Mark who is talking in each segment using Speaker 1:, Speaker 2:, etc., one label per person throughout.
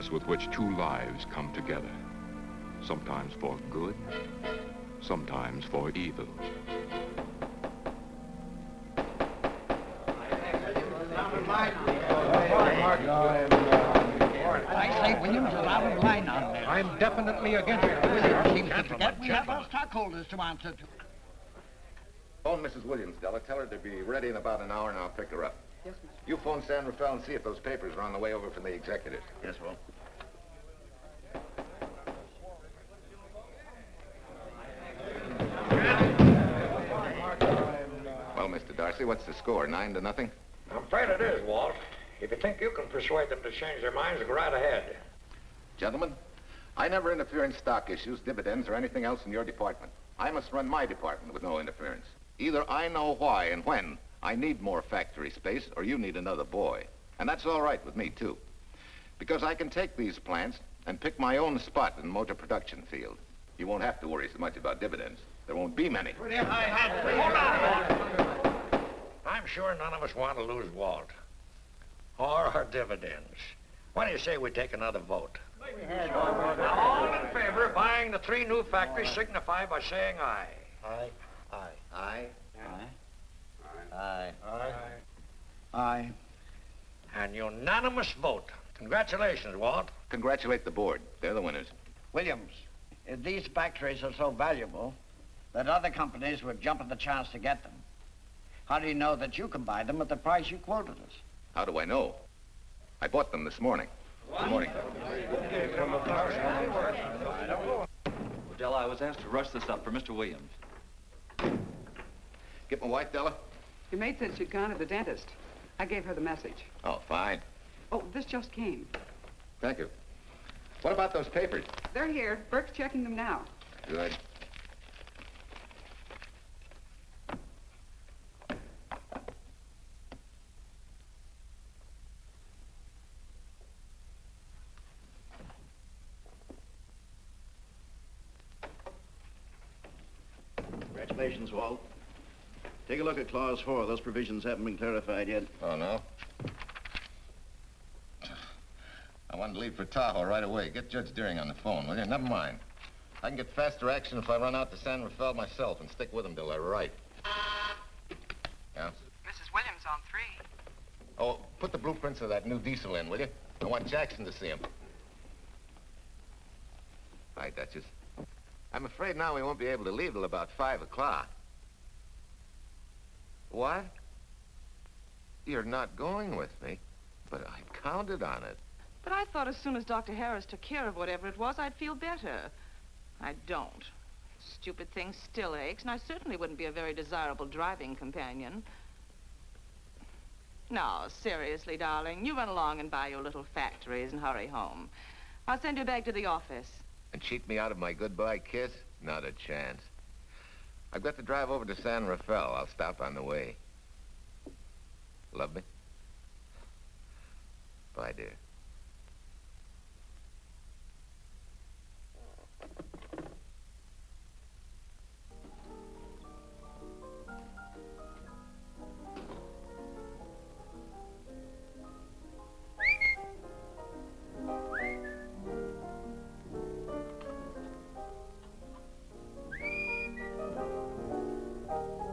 Speaker 1: process with which two lives come together. Sometimes for good, sometimes for evil.
Speaker 2: I say, Williams, a lot of line on there.
Speaker 3: I'm definitely against it. Williams
Speaker 2: Seems to forget we have our stockholders to answer to.
Speaker 4: Phone Mrs. Williams, Della. Tell her to be ready in about an hour, and I'll pick her up.
Speaker 5: Yes, Mr.
Speaker 4: You phone San Rafael and see if those papers are on the way over from the executive.
Speaker 6: Yes, Will.
Speaker 4: Well, Mr. Darcy, what's the score? 9-0?
Speaker 3: I'm afraid it is, Walt. If you think you can persuade them to change their minds, go right ahead.
Speaker 4: Gentlemen, I never interfere in stock issues, dividends, or anything else in your department. I must run my department with no interference. Either I know why and when I need more factory space, or you need another boy. And that's all right with me, too. Because I can take these plants and pick my own spot in the motor production field. You won't have to worry so much about dividends. There won't be many.
Speaker 3: Hold on. I'm sure none of us want to lose Walt. Or our dividends. Why do you say we take another vote? Now, all in favor of buying the 3 new factories signify by saying aye.
Speaker 6: Aye. Aye.
Speaker 4: Aye?
Speaker 6: Aye. Aye.
Speaker 2: Aye.
Speaker 3: An unanimous vote. Congratulations, Walt.
Speaker 4: Congratulate the board. They're the winners.
Speaker 2: Williams, if these factories are so valuable that other companies would jump at the chance to get them, how do you know that you can buy them at the price you quoted us?
Speaker 4: How do I know? I bought them this morning. Good morning.
Speaker 7: Della, I was asked to rush this up for Mr. Williams.
Speaker 4: Get my wife, Della?
Speaker 5: Your maid said she'd gone to the dentist. I gave her the message.
Speaker 4: Oh, fine.
Speaker 5: Oh, this just came.
Speaker 4: Thank you. What about those papers?
Speaker 5: They're here. Burke's checking them now.
Speaker 4: Good.
Speaker 6: Congratulations, Walt. Take a look at Clause 4. Those provisions haven't been clarified yet.
Speaker 4: Oh, no? I wanted to leave for Tahoe right away. Get Judge Deering on the phone, will you? Never mind. I can get faster action if I run out to San Rafael myself and stick with them till they're right. Yeah?
Speaker 5: Mrs. Williams on 3.
Speaker 4: Oh, put the blueprints of that new diesel in, will you? I want Jackson to see him. Bye, Duchess. I'm afraid now we won't be able to leave till about 5 o'clock. What? You're not going with me, but I counted on it.
Speaker 8: But I thought as soon as Dr. Harris took care of whatever it was, I'd feel better. I don't. Stupid thing still aches, and I certainly wouldn't be a very desirable driving companion. No, seriously, darling, you run along and buy your little factories and hurry home. I'll send you back to the office.
Speaker 4: And cheat me out of my goodbye kiss? Not a chance. I've got to drive over to San Rafael. I'll stop on the way. Love me? Bye, dear.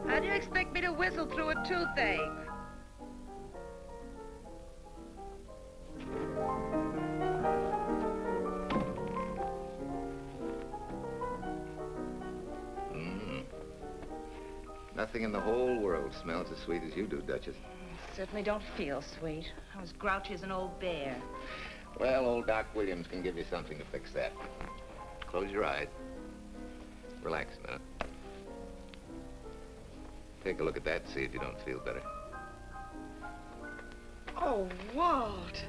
Speaker 8: How do you expect me to whistle through a toothache?
Speaker 4: Nothing in the whole world smells as sweet as you do, Duchess.
Speaker 8: Certainly don't feel sweet. I was grouchy as an old bear.
Speaker 4: Well, old Doc Williams can give you something to fix that. Close your eyes. Relax a minute. Take a look at that, see if you don't feel better.
Speaker 8: Oh, Walt.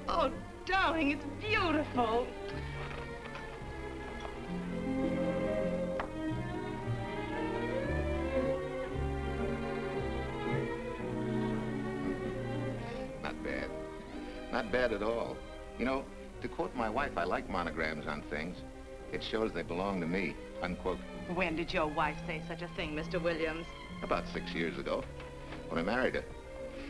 Speaker 8: Oh, darling, it's beautiful.
Speaker 4: Not bad. Not bad at all. You know, to quote my wife, I like monograms on things. It shows they belong to me, unquote.
Speaker 8: When did your wife say such a thing, Mr. Williams?
Speaker 4: About 6 years ago, when I married her.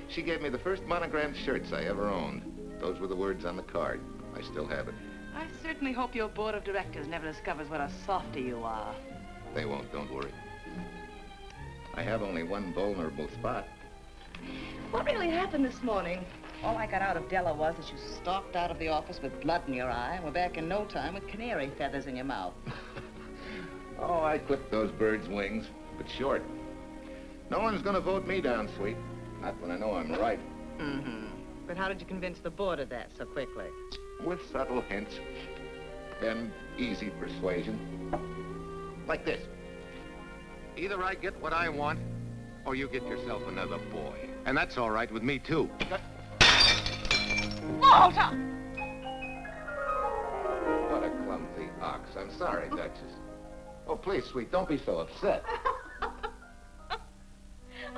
Speaker 4: She gave me the first monogrammed shirts I ever owned. Those were the words on the card. I still have it.
Speaker 8: I certainly hope your board of directors never discovers what a softy you are.
Speaker 4: They won't, don't worry. I have only one vulnerable spot.
Speaker 8: What really happened this morning? All I got out of Della was that you stalked out of the office with blood in your eye and were back in no time with canary feathers in your mouth.
Speaker 4: Oh, I clipped those birds' wings, but short. No one's gonna vote me down, sweet. Not when I know I'm right.
Speaker 8: Mm-hmm. But how did you convince the board of that so quickly?
Speaker 4: With subtle hints and easy persuasion. Like this. Either I get what I want, or you get yourself another boy. And that's all right with me, too.
Speaker 8: Walter!
Speaker 4: What a clumsy ox. I'm sorry, Duchess. Oh, please, sweet, don't be so upset.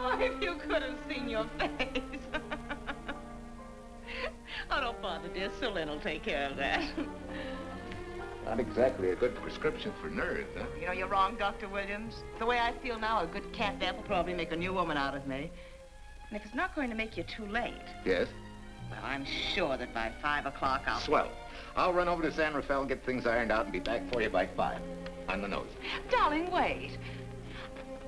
Speaker 8: Oh, if you could have seen your face. Oh, don't bother, dear. Sue Lynn will take care of that.
Speaker 4: Not exactly a good prescription for nerves, huh?
Speaker 8: You know, you're wrong, Dr. Williams. The way I feel now, a good catnap will probably make a new woman out of me. And if it's not going to make you too late...
Speaker 4: Yes?
Speaker 8: Well, I'm sure that by 5 o'clock I'll...
Speaker 4: Swell. I'll run over to San Rafael and get things ironed out and be back for you by 5. On the nose.
Speaker 8: Darling, wait.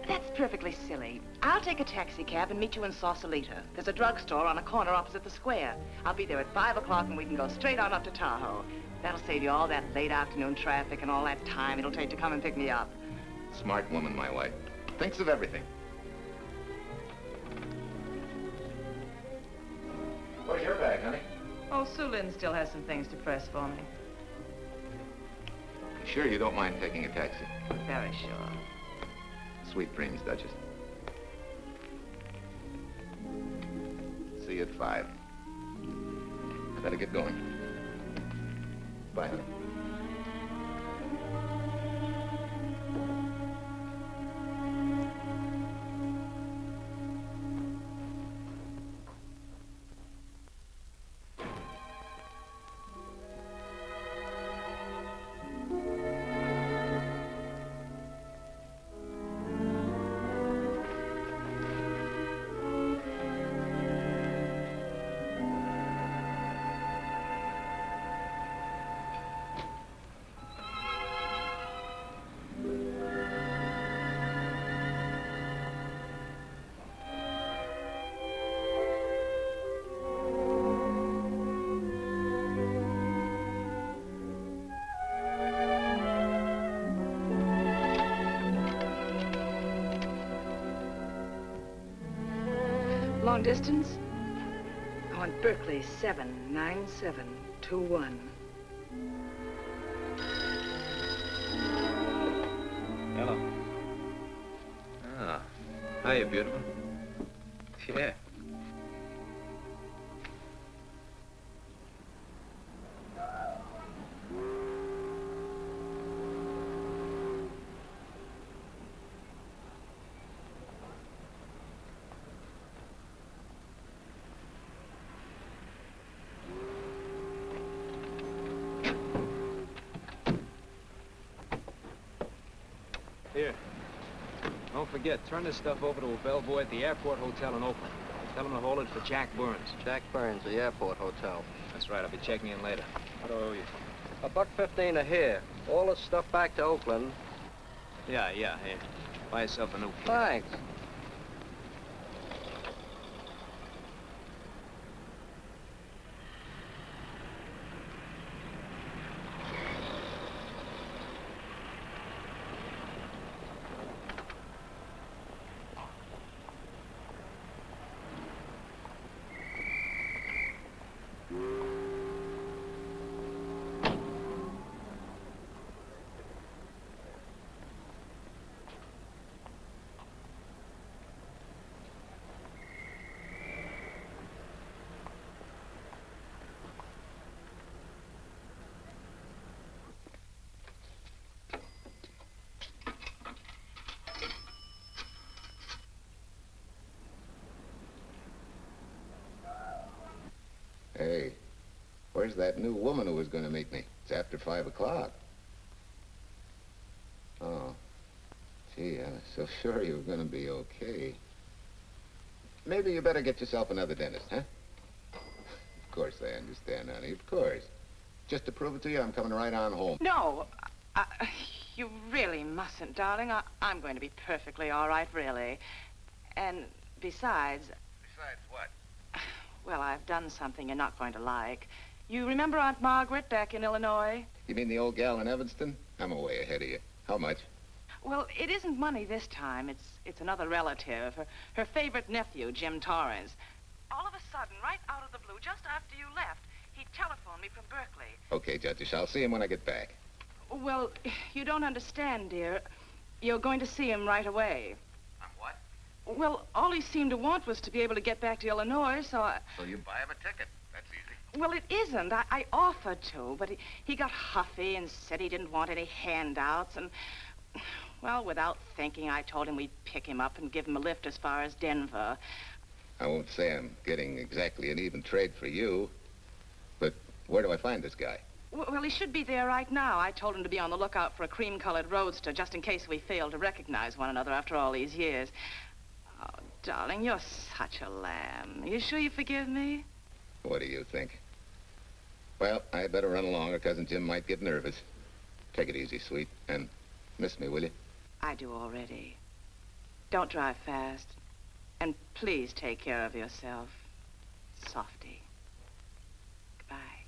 Speaker 8: That's perfectly silly. I'll take a taxi cab and meet you in Sausalito. There's a drugstore on a corner opposite the square. I'll be there at 5 o'clock and we can go straight on up to Tahoe. That'll save you all that late afternoon traffic and all that time it'll take to come and pick me up.
Speaker 4: Smart woman, my wife. Thinks of everything. Where's your bag, honey?
Speaker 8: Oh, Sue Lynn still has some things to press for me.
Speaker 4: Sure you don't mind taking a taxi?
Speaker 8: Very sure.
Speaker 4: Sweet dreams, Duchess. See you at 5. I better get going. Bye, honey.
Speaker 5: Long distance? I want Berkeley 79721.
Speaker 9: Hello. Ah, hiya, beautiful. Yeah.
Speaker 10: Here. Don't forget, turn this stuff over to a bellboy at the airport hotel in Oakland. Tell him to hold it for Jack Burns.
Speaker 11: Jack Burns, the airport hotel.
Speaker 10: That's right, I'll be checking in later. What do I owe you?
Speaker 11: $1.15 a here. All the stuff back to Oakland.
Speaker 10: Yeah, here. Buy yourself a new kit.
Speaker 11: Thanks.
Speaker 4: Hey, where's that new woman who was going to meet me? It's after 5 o'clock. Oh, gee, I was so sure you were going to be okay. Maybe you better get yourself another dentist, huh? Of course I understand, honey, of course. Just to prove it to you, I'm coming right on home.
Speaker 8: No, you really mustn't, darling. I'm going to be perfectly all right, really. And besides...
Speaker 4: Besides what?
Speaker 8: Well, I've done something you're not going to like. You remember Aunt Margaret back in Illinois?
Speaker 4: You mean the old gal in Evanston? I'm way ahead of you. How much?
Speaker 8: Well, it isn't money this time. It's another relative. Her favorite nephew, Jim Torrance. All of a sudden, right out of the blue, just after you left, he telephoned me from Berkeley.
Speaker 4: Okay, Judge, I'll see him when I get back.
Speaker 8: Well, you don't understand, dear. You're going to see him right away.
Speaker 4: I'm what?
Speaker 8: Well, all he seemed to want was to be able to get back to Illinois, so I...
Speaker 4: So you buy him a ticket. That's easy.
Speaker 8: Well, it isn't. I offered to, but he got huffy and said he didn't want any handouts, and... Well, without thinking, I told him we'd pick him up and give him a lift as far as Denver.
Speaker 4: I won't say I'm getting exactly an even trade for you, but where do I find this guy?
Speaker 8: Well, he should be there right now. I told him to be on the lookout for a cream-colored roadster, just in case we failed to recognize one another after all these years. Oh, darling, you're such a lamb. You sure you forgive me?
Speaker 4: What do you think? Well, I'd better run along, or Cousin Jim might get nervous. Take it easy, sweet, and miss me, will you?
Speaker 8: I do already. Don't drive fast. And please take care of yourself. Softy. Goodbye.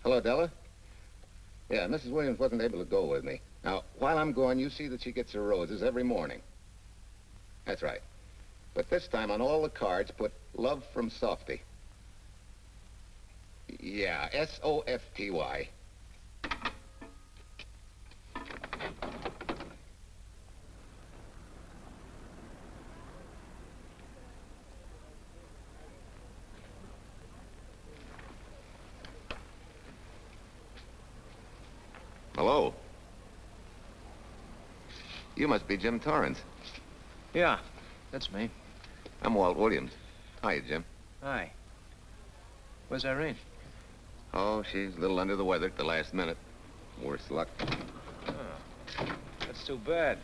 Speaker 4: Hello, Della? Yeah, Mrs. Williams wasn't able to go with me. Now, while I'm gone, you see that she gets her roses every morning. That's right. But this time, on all the cards, put love from Softy. Yeah, S-O-F-T-Y. Hello. You must be Jim Torrance.
Speaker 10: Yeah, that's me.
Speaker 4: I'm Walt Williams. Hiya, Jim.
Speaker 10: Hi. Where's Irene?
Speaker 4: Oh, she's a little under the weather at the last minute. Worse luck.
Speaker 10: Oh, that's too bad.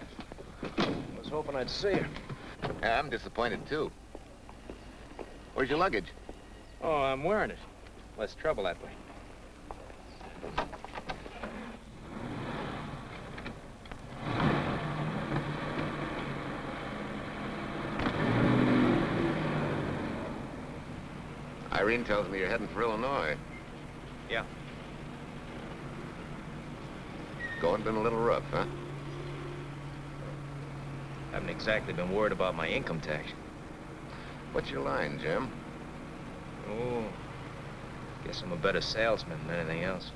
Speaker 10: I was hoping I'd see her.
Speaker 4: Yeah, I'm disappointed, too. Where's your luggage?
Speaker 10: Oh, I'm wearing it. Less trouble that way.
Speaker 4: Irene tells me you're heading for Illinois.
Speaker 10: Yeah.
Speaker 4: Going been a little rough, huh?
Speaker 10: Haven't exactly been worried about my income tax.
Speaker 4: What's your line, Jim?
Speaker 10: Oh, guess I'm a better salesman than anything else.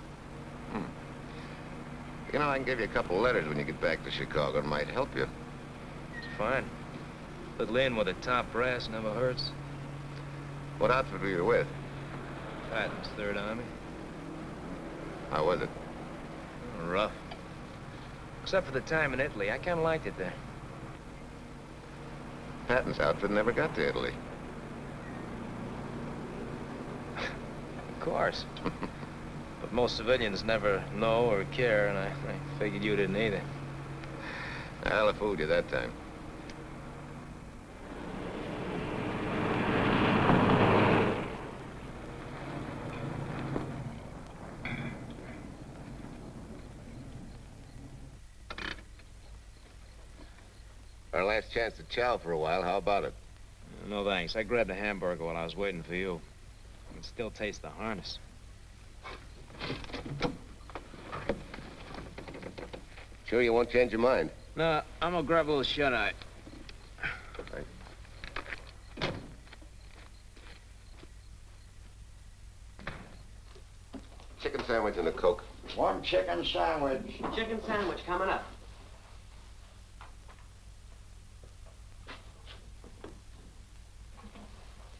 Speaker 4: You know, I can give you a couple letters when you get back to Chicago. It might help you.
Speaker 10: It's fine. Little in with a top brass never hurts.
Speaker 4: What outfit were you with?
Speaker 10: Patton's Third Army.
Speaker 4: How was it?
Speaker 10: Rough. Except for the time in Italy. I kind of liked it there.
Speaker 4: Patton's outfit never got to Italy.
Speaker 10: Of course. But most civilians never know or care, and I figured you didn't either.
Speaker 4: Well, I fooled you that time. Our last chance to chow for a while. How about it?
Speaker 10: No, thanks. I grabbed a hamburger while I was waiting for you. I can still taste the harness.
Speaker 4: Sure you won't change your mind?
Speaker 10: No, I'm gonna grab a little shut-eye.
Speaker 4: Thanks. Chicken sandwich and a Coke.
Speaker 2: One chicken sandwich.
Speaker 12: Chicken sandwich coming up.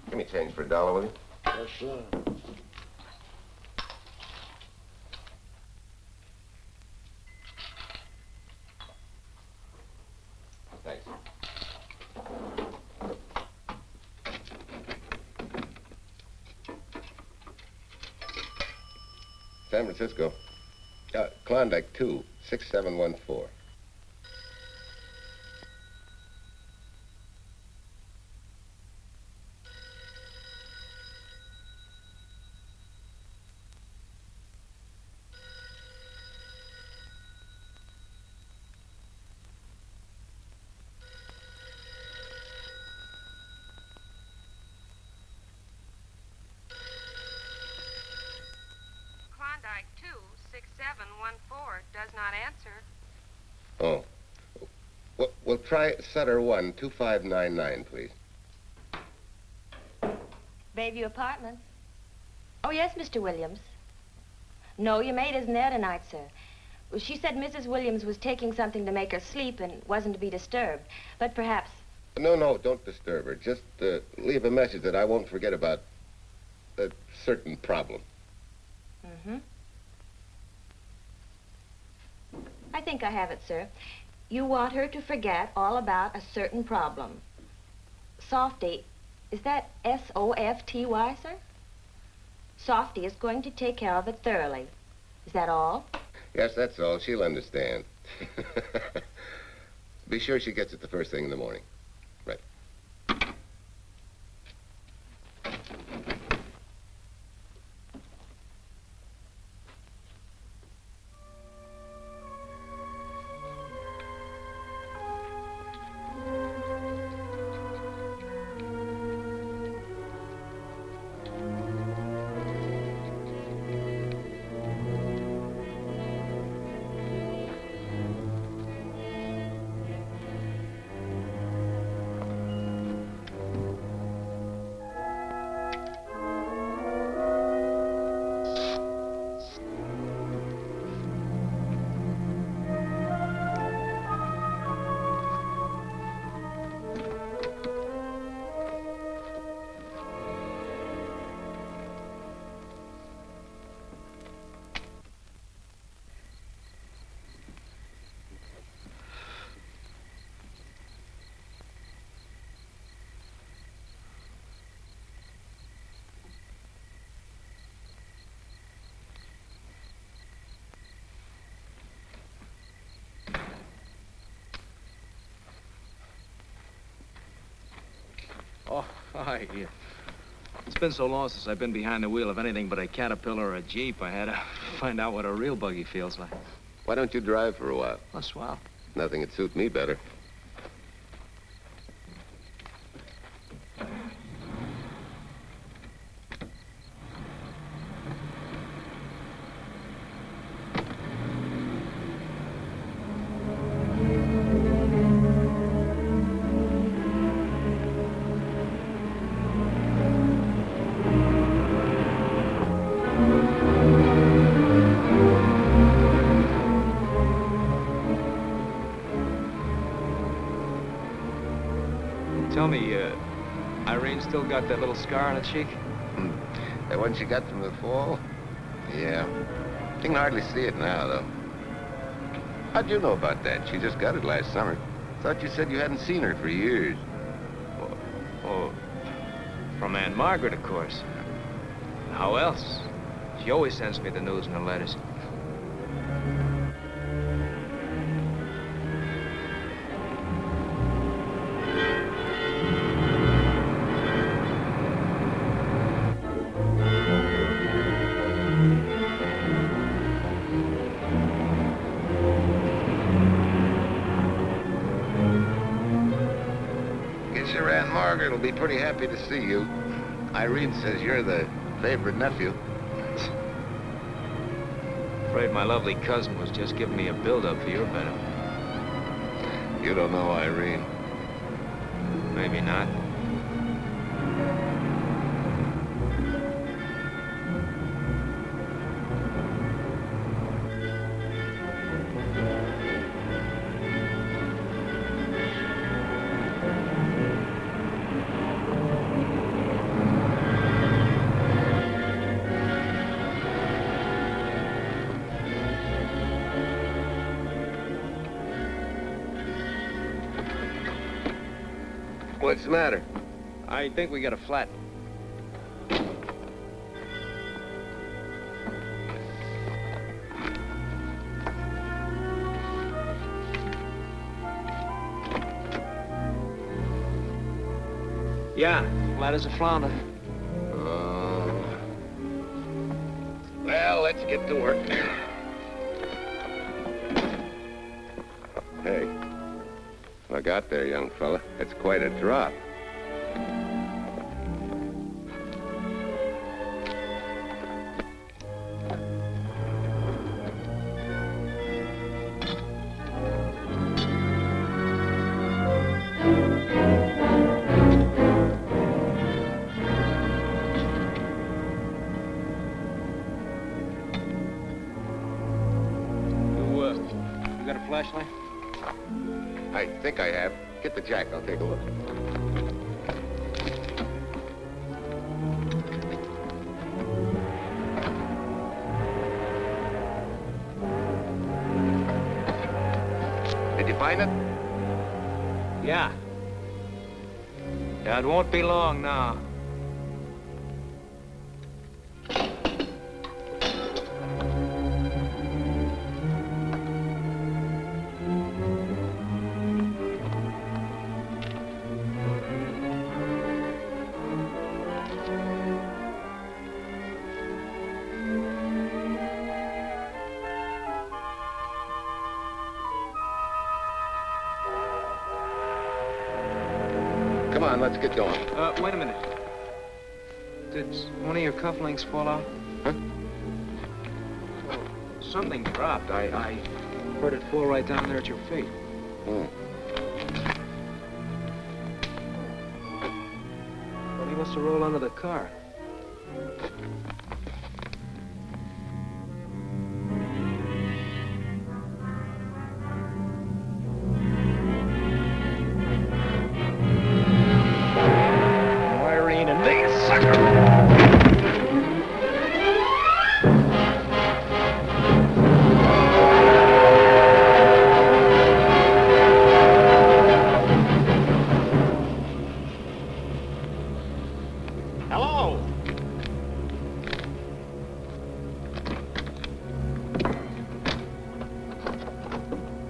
Speaker 4: Give me change for $1, will you?
Speaker 2: Yes, sir.
Speaker 4: Thanks. San Francisco.
Speaker 13: Klondike 2, 6714.
Speaker 14: Klondike 26714 does not answer.
Speaker 13: Oh. Well, try Sutter 1, 2599, please.
Speaker 15: Bayview Apartments. Oh, yes, Mr. Williams. No, your maid isn't there tonight, sir. Well, she said Mrs. Williams was taking something to make her sleep and wasn't to be disturbed. But perhaps...
Speaker 13: No, don't disturb her. Just leave a message that I won't forget about a certain problem.
Speaker 15: Mm-hmm. I think I have it, sir. You want her to forget all about a certain problem. Softy, is that S-O-F-T-Y, sir? Softy is going to take care of it thoroughly. Is that all?
Speaker 13: Yes, that's all. She'll understand. Be sure she gets it the first thing in the morning. Right.
Speaker 10: Oh, hi. It's been so long since I've been behind the wheel of anything but a Caterpillar or a Jeep, I had to find out what a real buggy feels like.
Speaker 13: Why don't you drive for a while?
Speaker 10: Oh, swell.
Speaker 13: Nothing would suit me better.
Speaker 10: Tell me, Irene still got that little scar on her cheek?
Speaker 13: That one she got from the fall? Yeah. You can hardly see it now, though. How'd you know about that? She just got it last summer. Thought you said you hadn't seen her for years.
Speaker 10: Oh, from Aunt Margaret, of course. How else? She always sends me the news in her letters.
Speaker 13: Margaret will be pretty happy to see you. Irene says you're the favorite nephew.
Speaker 10: Afraid my lovely cousin was just giving me a build-up for your benefit.
Speaker 13: You don't know Irene.
Speaker 10: Maybe not.
Speaker 13: What's the matter?
Speaker 10: I think we got a flat. Yeah, flat as a flounder.
Speaker 13: Well, let's get to work. Hey, look out there, young fella. It's quite a drop.
Speaker 10: You got a flashlight?
Speaker 13: I think I have. Get the jack, I'll take a look. Did you find it?
Speaker 10: Yeah. Yeah, it won't be long now.
Speaker 13: Come on, let's get going.
Speaker 10: Wait a minute. Did one of your cufflinks fall out?
Speaker 13: Huh?
Speaker 10: Oh, something dropped. I heard it fall right down there at your feet.
Speaker 13: Hmm.
Speaker 10: Well, he must have rolled under the car.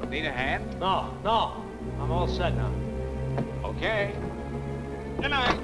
Speaker 10: Need a hand? No. I'm all set now. Okay. Good night.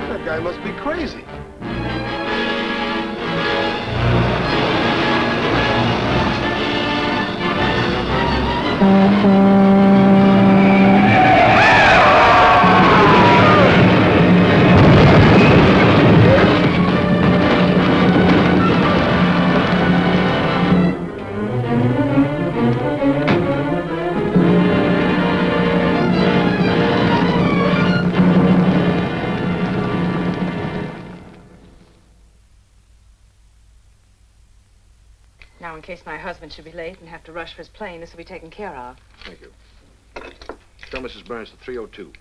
Speaker 6: That guy must be crazy.
Speaker 8: case my husband should be late and have to rush for his plane. This will be taken care of.
Speaker 6: Thank you. Tell Mrs. Burns to 302.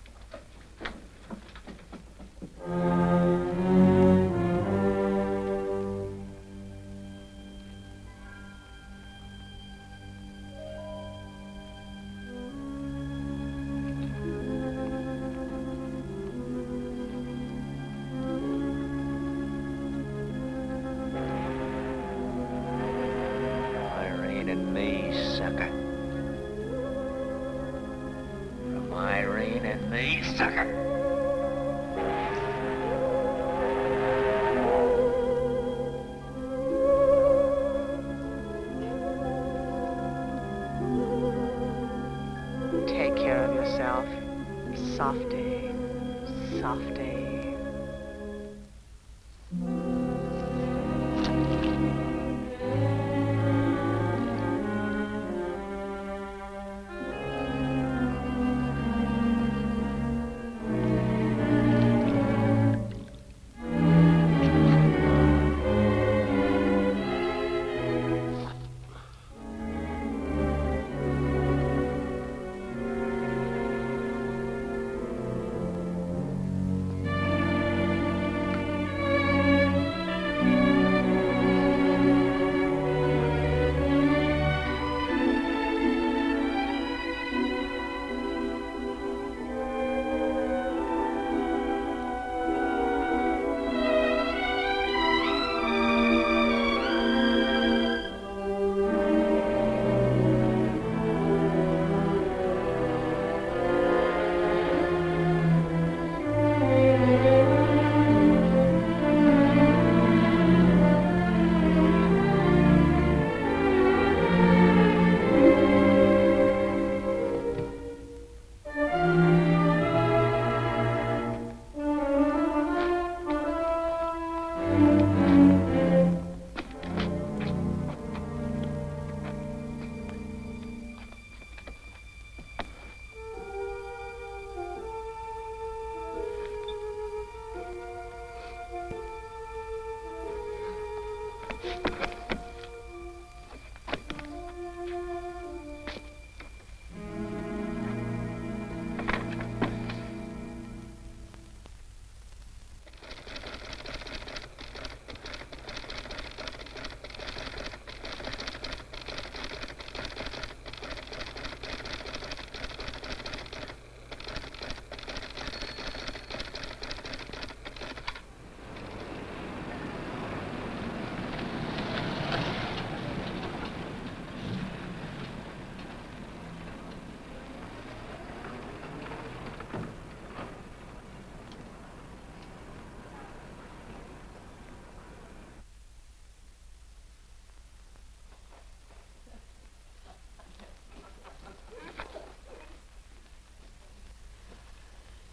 Speaker 8: Take care of yourself. Softy. Softy.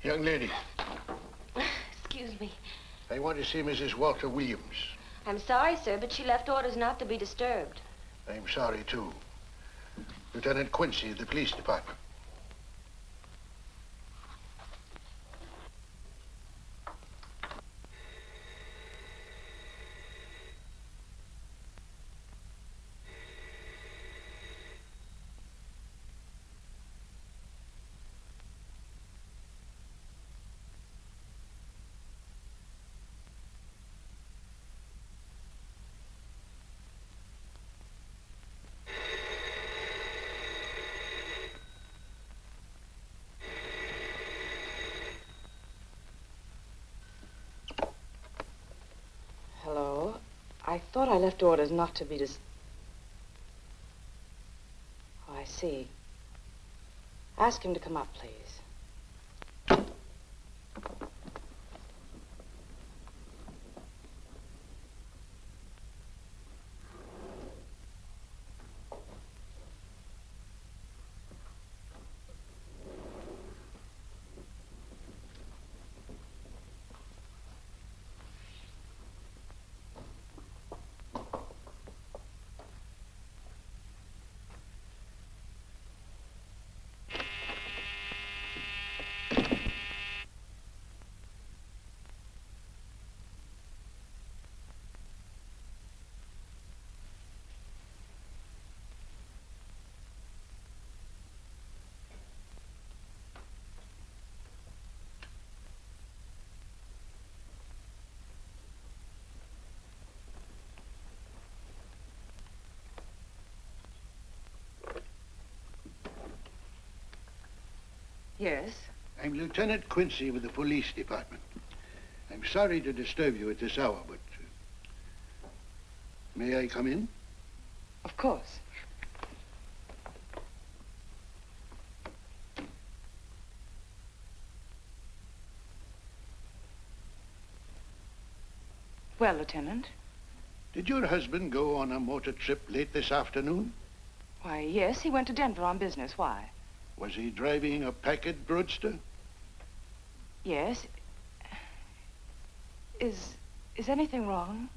Speaker 16: Young lady,
Speaker 15: Excuse me.
Speaker 16: I want to see Mrs. Walter Williams.
Speaker 15: I'm sorry, sir, but she left orders not to be disturbed.
Speaker 16: I'm sorry, too. Lieutenant Quincy of the police department.
Speaker 8: Hello? I thought I left orders not to be Oh, I see. Ask him to come up, please.
Speaker 5: Yes?
Speaker 16: I'm Lieutenant Quincy with the police department. I'm sorry to disturb you at this hour, but may I come in?
Speaker 5: Of course. Well, Lieutenant?
Speaker 16: Did your husband go on a motor trip late this afternoon?
Speaker 5: Why, yes, he went to Denver on business. Why?
Speaker 16: Was he driving a Packard roadster?
Speaker 5: Yes. Is anything wrong?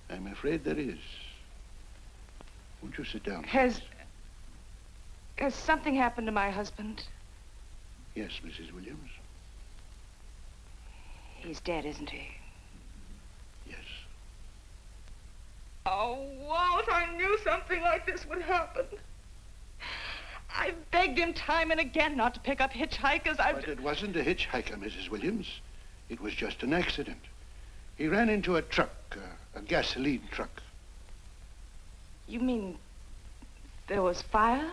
Speaker 16: I'm afraid there is. Won't you sit down?
Speaker 5: Has something happened to my husband?
Speaker 16: Yes, Mrs. Williams.
Speaker 5: He's dead, isn't he?
Speaker 16: Yes.
Speaker 5: Oh, Walt, I knew something like this would happen. I begged him time and again not to pick up hitchhikers.
Speaker 16: But it wasn't a hitchhiker, Mrs. Williams. It was just an accident. He ran into a truck, a gasoline truck.
Speaker 5: You mean there was fire?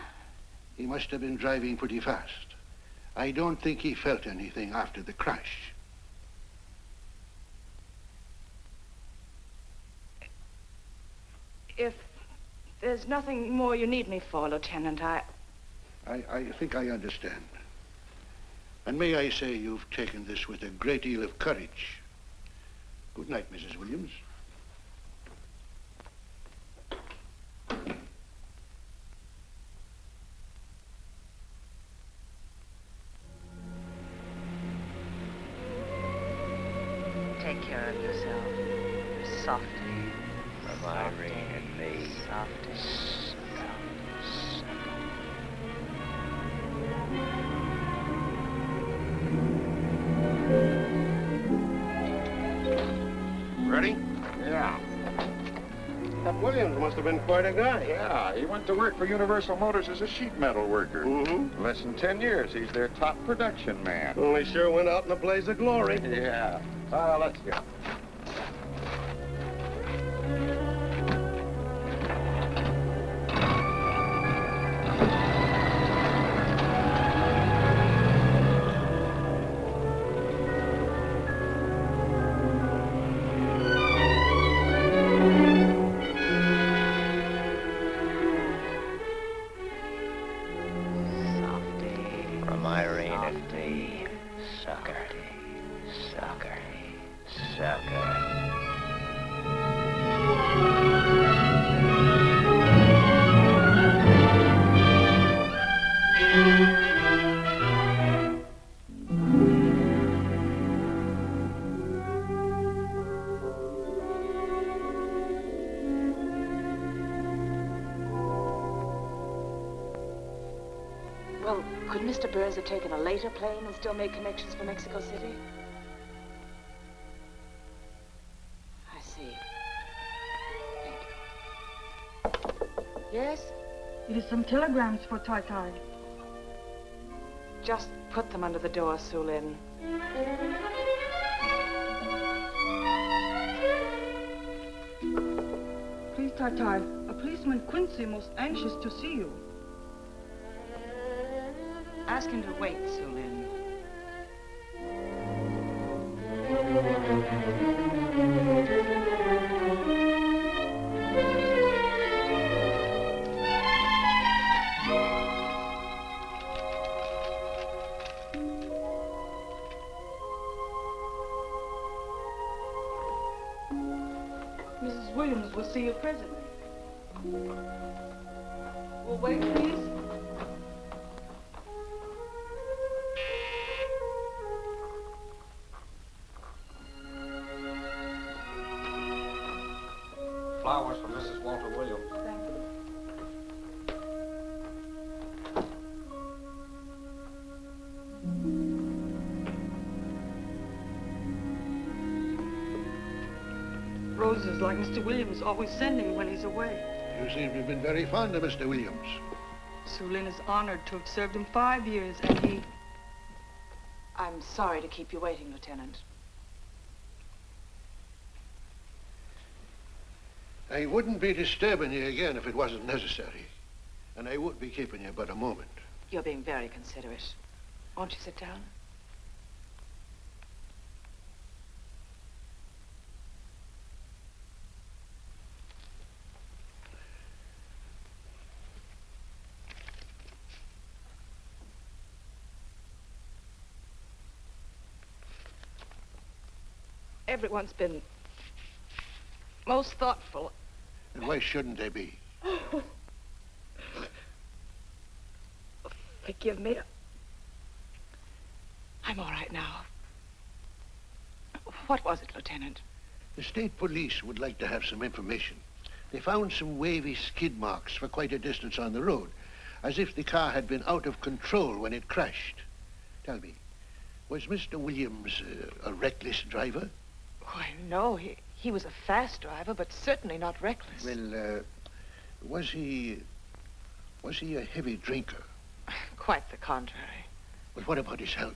Speaker 16: He must have been driving pretty fast. I don't think he felt anything after the crash.
Speaker 5: If there's nothing more you need me for, Lieutenant, I
Speaker 16: think I understand. And may I say you've taken this with a great deal of courage. Good night, Mrs. Williams.
Speaker 8: Take care of yourself. Softly.
Speaker 10: From Irene and me.
Speaker 8: Softly.
Speaker 4: Ready?
Speaker 17: Yeah. That Williams must have been quite a guy.
Speaker 4: Yeah, he went to work for Universal Motors as a sheet metal worker.
Speaker 17: Mm-hmm.
Speaker 4: Less than 10 years, he's their top production man.
Speaker 17: Well, he sure went out in a blaze of glory.
Speaker 4: Yeah. Let's go.
Speaker 10: From Irene and me. Sucker. Sucker. Sucker.
Speaker 8: Well, could Mr. Burns have taken a later plane and still made connections for Mexico City? I see. Thank you. Yes?
Speaker 18: It is some telegrams for Tai.
Speaker 8: Just put them under the door, Sulin.
Speaker 18: Please, Tai, a policeman Quincy most anxious to see you.
Speaker 8: Ask him to wait, Sulin.
Speaker 18: Mrs. Williams will see you presently. Will wait, please.
Speaker 17: Flowers for Mrs. Walter Williams.
Speaker 18: Thank you. Roses like Mr. Williams always sending when he's away.
Speaker 16: You seem to have been very fond of Mr. Williams.
Speaker 18: Sulin is honored to have served him 5 years, and he...
Speaker 8: I'm sorry to keep you waiting, Lieutenant.
Speaker 16: I wouldn't be disturbing you again if it wasn't necessary. And I would be keeping you but a moment.
Speaker 8: You're being very considerate. Won't you sit down? Everyone's been most thoughtful.
Speaker 16: And why shouldn't they be?
Speaker 8: Forgive me. I'm all right now. What was it, Lieutenant?
Speaker 16: The state police would like to have some information. They found some wavy skid marks for quite a distance on the road, as if the car had been out of control when it crashed. Tell me, was Mr. Williams a reckless driver?
Speaker 8: Why, no. He was a fast driver, but certainly not reckless.
Speaker 16: Well, was he a heavy drinker?
Speaker 8: Quite the contrary.
Speaker 16: Well, what about his health?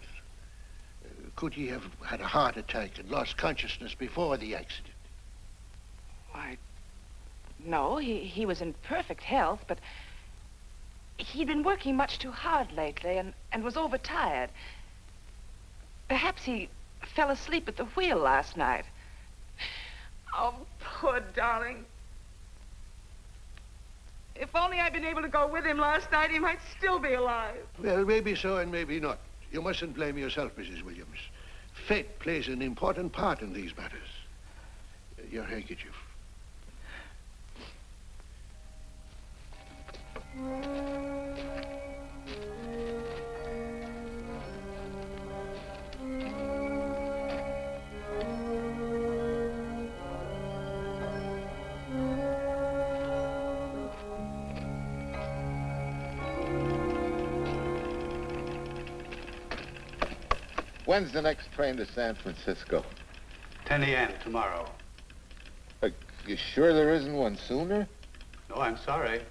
Speaker 16: Could he have had a heart attack and lost consciousness before the accident?
Speaker 8: Why, no. He was in perfect health, but he'd been working much too hard lately and was overtired. Perhaps he fell asleep at the wheel last night.
Speaker 5: Oh, poor darling. If only I'd been able to go with him last night, he might still be alive.
Speaker 16: Well, maybe so and maybe not. You mustn't blame yourself, Mrs. Williams. Fate plays an important part in these matters. Your handkerchief.
Speaker 13: When's the next train to San Francisco?
Speaker 19: 10 a.m. tomorrow.
Speaker 13: You sure there isn't one sooner?
Speaker 19: No, I'm sorry.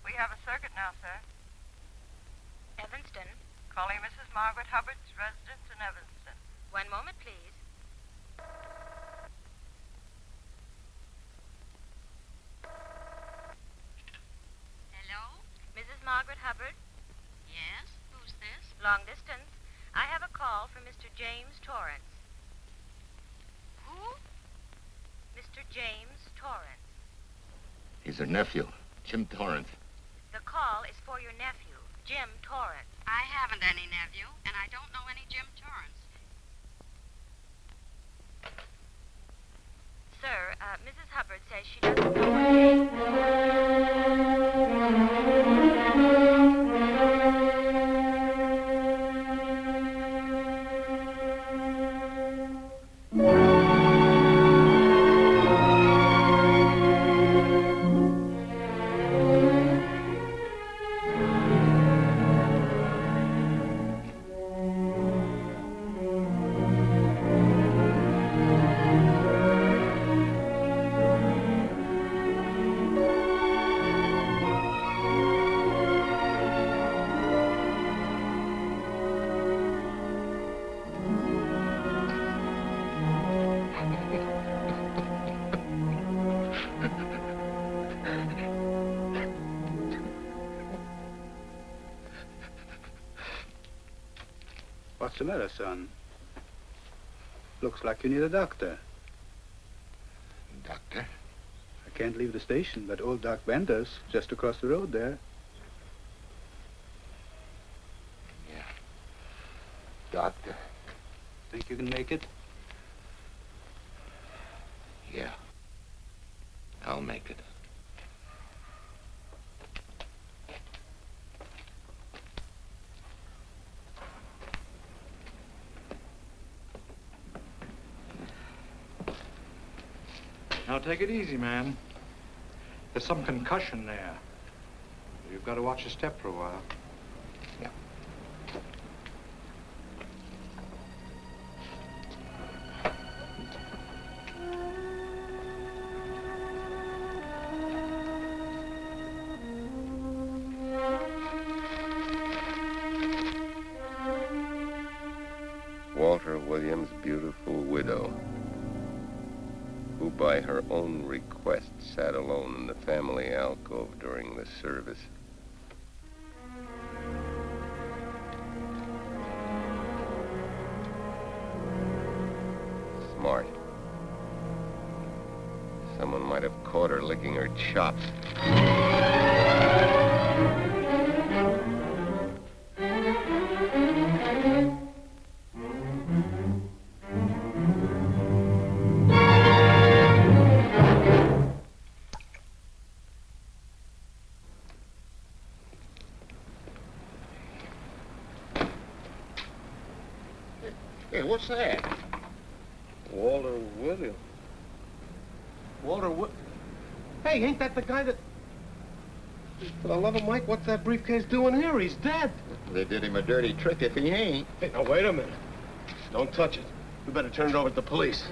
Speaker 14: We have a circuit now, sir. Evanston. Calling Mrs. Margaret Hubbard's residence in Evanston. One moment, please. Hello? Mrs. Margaret Hubbard? Yes? Who's this? Long distance. I have a call from Mr. James Torrance. Who? Mr. James Torrance.
Speaker 4: He's her nephew, Jim Torrance.
Speaker 14: The call is for your nephew, Jim Torrance.
Speaker 20: I haven't any nephew, and I don't know any Jim Torrance.
Speaker 14: Sir, Mrs. Hubbard says she doesn't know
Speaker 19: What's the matter, son? Looks like you need a doctor.
Speaker 4: Doctor?
Speaker 19: I can't leave the station, but old Doc Bender's just across the road there.
Speaker 4: Yeah. Doctor?
Speaker 19: Think you can make it?
Speaker 4: Yeah. I'll make it.
Speaker 3: Now, take it easy, man. There's some concussion there. You've got to watch your step for a while.
Speaker 4: Yeah.
Speaker 13: Walter Williams' beautiful widow, who by her own request sat alone in the family alcove during the service. Smart. Someone might have caught her licking her chops.
Speaker 4: Hey, what's that?
Speaker 11: Walter Williams.
Speaker 17: Walter Hey, ain't that the guy that... For the love of Mike, what's that briefcase doing here? He's dead.
Speaker 4: They did him a dirty trick if he ain't.
Speaker 17: Hey, now, wait a minute. Don't touch it. We better turn it over to the police.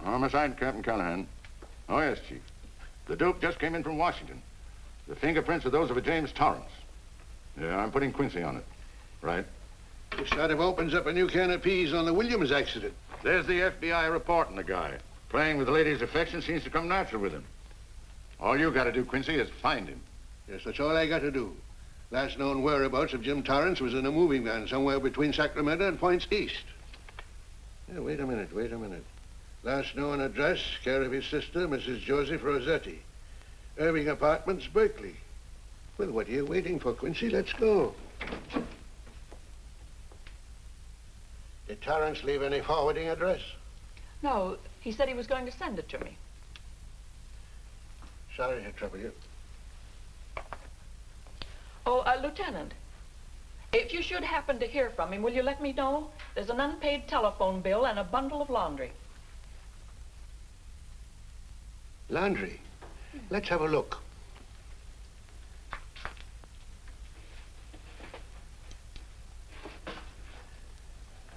Speaker 4: Homicide, Captain Callahan. Oh, yes, Chief. The dope just came in from Washington. The fingerprints are those of a James Torrance. Yeah, I'm putting Quincy on it. Right.
Speaker 16: This sort of opens up a new can of peas on the Williams accident.
Speaker 4: There's the FBI reporting the guy. Playing with the lady's affection seems to come natural with him. All you got to do, Quincy, is find him.
Speaker 16: Yes, that's all I got to do. Last known whereabouts of Jim Torrance was in a moving van somewhere between Sacramento and Points East. Yeah, wait a minute. Last known address, care of his sister, Mrs. Joseph Rossetti. Irving Apartments, Berkeley. Well, what are you waiting for, Quincy? Let's go. Did Torrance leave any forwarding address?
Speaker 18: No, he said he was going to send it to me.
Speaker 16: Sorry to trouble you.
Speaker 18: Oh, Lieutenant, if you should happen to hear from him, will you let me know? There's an unpaid telephone bill and a bundle of laundry.
Speaker 16: Laundry? Let's have a look.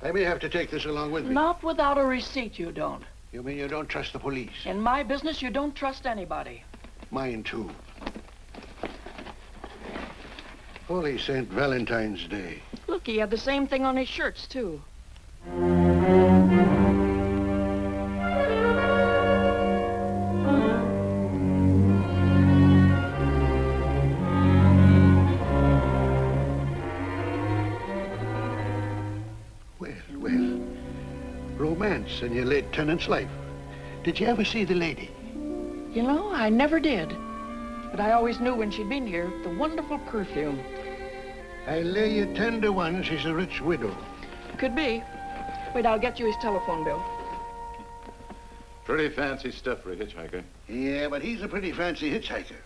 Speaker 16: I may have to take this along with me.
Speaker 18: Not without a receipt, you don't.
Speaker 16: You mean you don't trust the police?
Speaker 18: In my business, you don't trust anybody.
Speaker 16: Mine, too. Holy St. Valentine's Day.
Speaker 18: Look, he had the same thing on his shirts, too.
Speaker 16: Romance in your late tenant's life. Did you ever see the lady?
Speaker 18: You know, I never did. But I always knew when she'd been here, the wonderful perfume.
Speaker 16: I'll lay you 10 to 1 she's a rich widow.
Speaker 18: Could be. Wait, I'll get you his telephone bill.
Speaker 4: Pretty fancy stuff for a hitchhiker.
Speaker 16: Yeah, but he's a pretty fancy hitchhiker.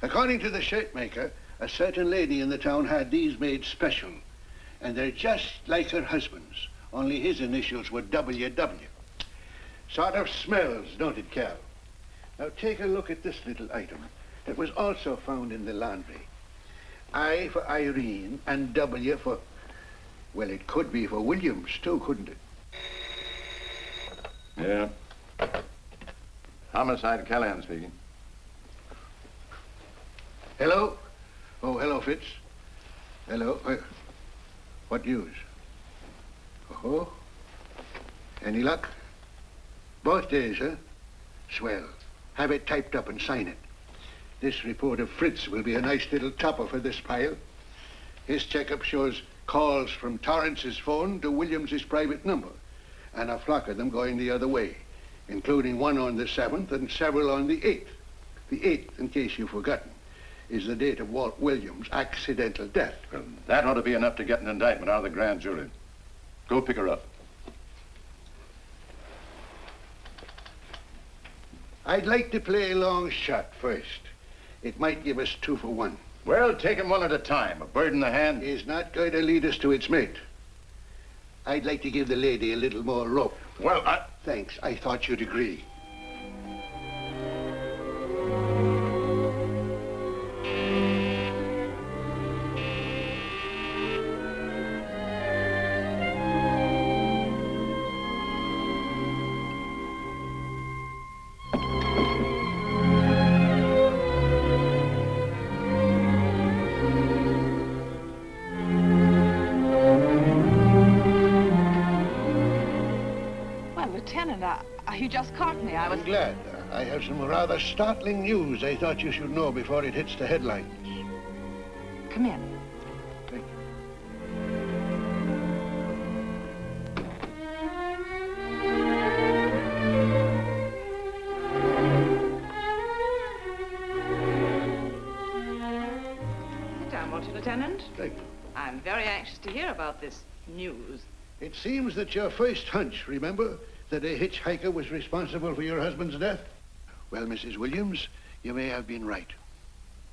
Speaker 16: According to the shirt maker, a certain lady in the town had these made special. And they're just like her husband's. Only his initials were WW. Sort of smells, don't it, Cal? Now take a look at this little item. It was also found in the laundry. I for Irene and W for... Well, it could be for Williams, too, couldn't it?
Speaker 4: Yeah. Homicide, Callahan speaking.
Speaker 16: Hello? Oh, hello, Fitz. Hello. What news? Oh? Any luck? Both days, huh? Swell. Have it typed up and sign it. This report of Fritz will be a nice little topper for this pile. His checkup shows calls from Torrance's phone to Williams's private number, and a flock of them going the other way, including one on the 7th and several on the 8th. The 8th, in case you've forgotten, is the date of Walt Williams' accidental death.
Speaker 4: Well, that ought to be enough to get an indictment out of the grand jury.
Speaker 6: Go pick her up.
Speaker 16: I'd like to play a long shot first. It might give us 2 for 1.
Speaker 6: Well, take him one at a time. A bird in the hand
Speaker 16: is not going to lead us to its mate. I'd like to give the lady a little more rope.
Speaker 6: Well,
Speaker 16: Thanks. I thought you'd agree.
Speaker 5: You just caught me.
Speaker 16: I'm glad. I have some rather startling news I thought you should know before it hits the headlines.
Speaker 5: Come in.
Speaker 16: Thank
Speaker 8: Sit down, won't you, Lieutenant?
Speaker 16: Thank you.
Speaker 8: I'm very anxious to hear about this news.
Speaker 16: It seems that your first hunch, remember, that a hitchhiker was responsible for your husband's death? Well, Mrs. Williams, you may have been right.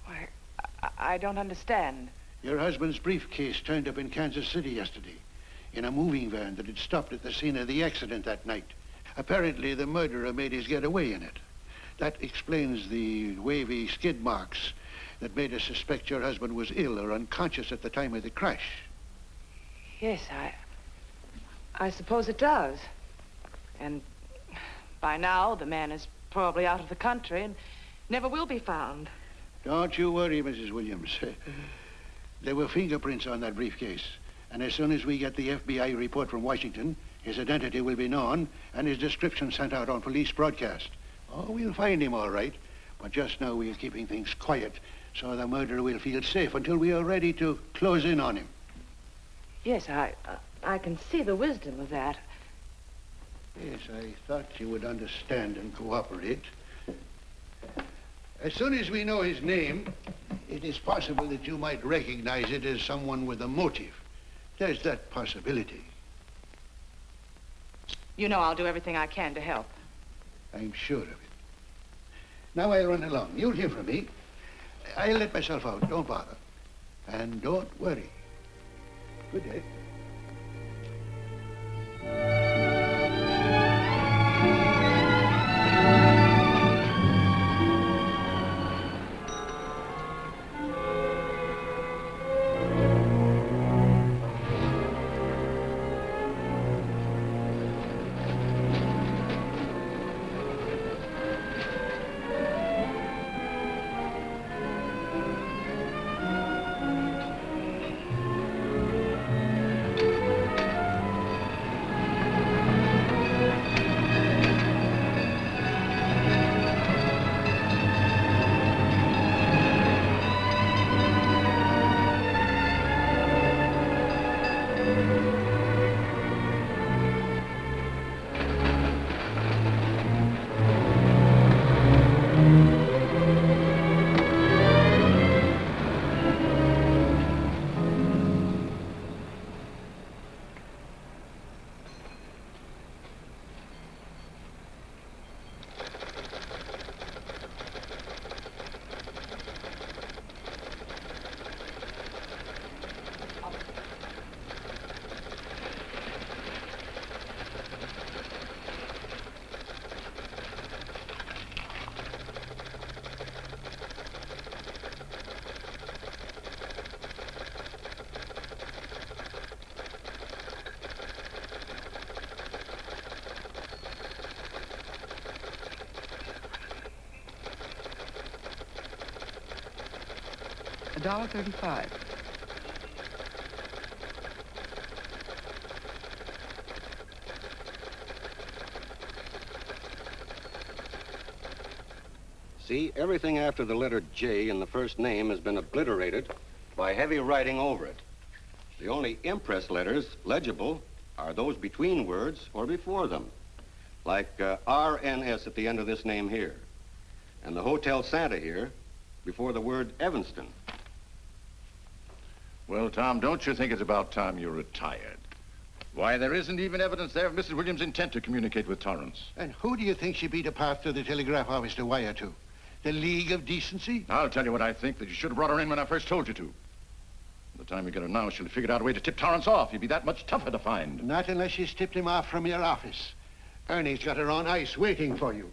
Speaker 8: Why, I don't understand.
Speaker 16: Your husband's briefcase turned up in Kansas City yesterday in a moving van that had stopped at the scene of the accident that night. Apparently, the murderer made his getaway in it. That explains the wavy skid marks that made us suspect your husband was ill or unconscious at the time of the crash.
Speaker 8: Yes, I suppose it does. And by now, the man is probably out of the country and never will be found.
Speaker 16: Don't you worry, Mrs. Williams. There were fingerprints on that briefcase. And as soon as we get the FBI report from Washington, his identity will be known and his description sent out on police broadcast. Oh, we'll find him all right. But just now we're keeping things quiet so the murderer will feel safe until we are ready to close in on him.
Speaker 8: Yes, I can see the wisdom of that.
Speaker 16: Yes, I thought you would understand and cooperate. As soon as we know his name, it is possible that you might recognize it as someone with a motive. There's that possibility.
Speaker 8: You know I'll do everything I can to help.
Speaker 16: I'm sure of it. Now I'll run along. You'll hear from me. I'll let myself out. Don't bother. And don't worry. Good day.
Speaker 5: $1.35.
Speaker 21: See, everything after the letter J in the first name has been obliterated by heavy writing over it. The only impress letters legible are those between words or before them, like RNS at the end of this name here, and the Hotel Santa here before the word Evanston.
Speaker 6: Well, Tom, don't you think it's about time you retired?
Speaker 4: Why, there isn't even evidence there of Mrs. Williams' intent to communicate with Torrance.
Speaker 16: And who do you think she beat a path to the telegraph office to wire to? The League of Decency?
Speaker 4: I'll tell you what I think, that you should have brought her in when I first told you to. By the time we get her now, she'll have figured out a way to tip Torrance off. He'd be that much tougher to find.
Speaker 16: Not unless she's tipped him off from your office. Ernie's got her on ice waiting for you.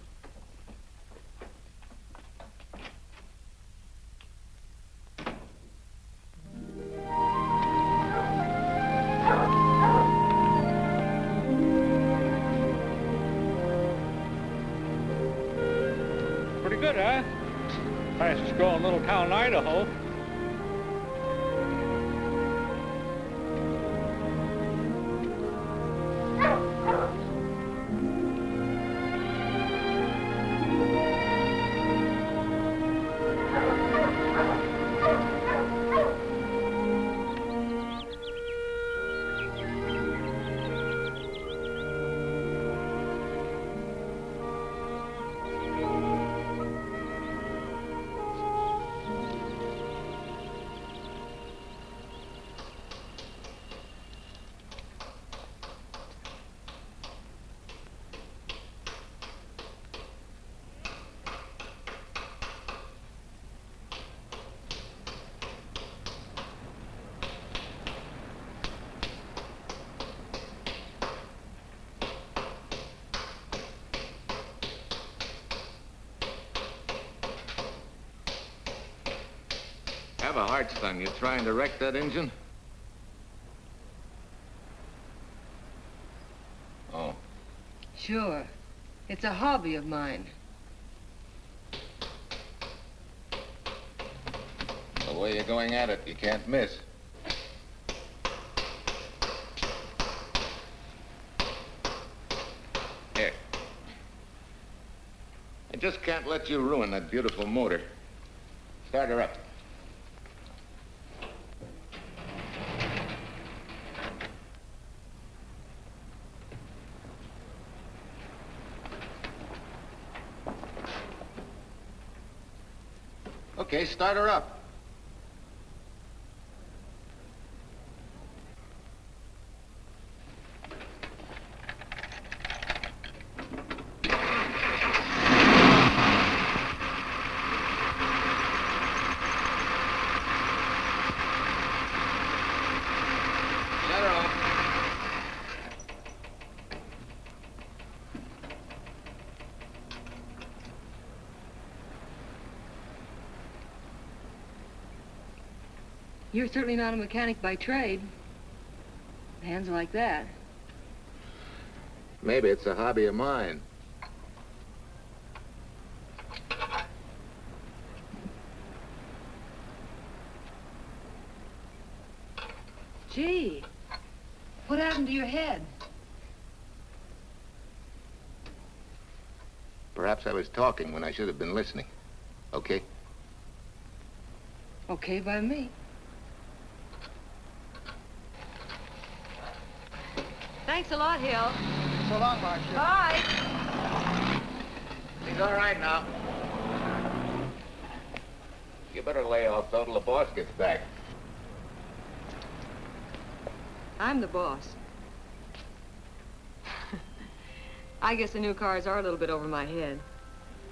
Speaker 1: Pretty good, huh? Fastest growing little town in Idaho.
Speaker 13: Have a heart, son. You trying to wreck that engine? Oh.
Speaker 22: Sure. It's a hobby of mine.
Speaker 13: The way you're going at it, you can't miss. Here. I just can't let you ruin that beautiful motor. Start her up. Okay, start her up. Shut her off.
Speaker 22: You're certainly not a mechanic by trade. Hands like that.
Speaker 13: Maybe it's a hobby of mine.
Speaker 22: Gee, what happened to your head?
Speaker 13: Perhaps I was talking when I should have been listening. Okay?
Speaker 22: Okay by me. Thanks a lot, Hill.
Speaker 2: So long, Marcia.
Speaker 22: Bye.
Speaker 13: He's all right now. You better lay off though till the boss gets back.
Speaker 22: I'm the boss. I guess the new cars are a little bit over my head.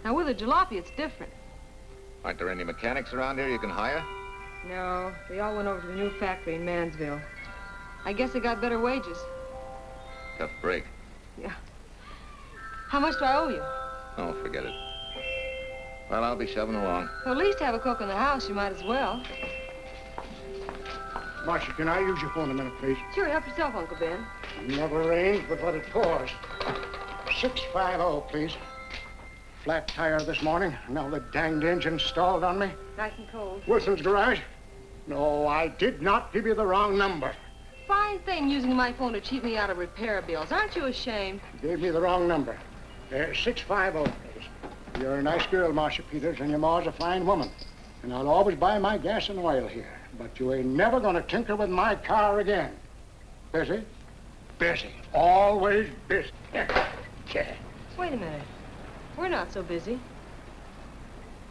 Speaker 22: Now, with a jalopy, it's different.
Speaker 13: Aren't there any mechanics around here you can hire?
Speaker 22: No, they all went over to the new factory in Mansville. I guess they got better wages.
Speaker 13: Tough break.
Speaker 22: Yeah. How much do I owe you?
Speaker 13: Oh, forget it. Well, I'll be shoving along.
Speaker 22: Well, at least have a cook in the house. You might as well.
Speaker 16: Marcia, can I use your phone a minute, please?
Speaker 22: Sure, help yourself, Uncle Ben.
Speaker 16: Never rains but what it pours. 650, please. Flat tire this morning. Now the danged engine stalled on me.
Speaker 22: Nice and cold.
Speaker 16: Wilson's garage? No, I did not give you the wrong number.
Speaker 22: Fine thing using my phone to cheat me out of repair bills. Aren't you ashamed?
Speaker 16: You gave me the wrong number. 650, please. You're a nice girl, Marcia Peters, and your ma's a fine woman. And I'll always buy my gas and oil here. But you ain't never gonna tinker with my car again. Busy? Busy. Always busy.
Speaker 22: Wait a minute. We're not so busy.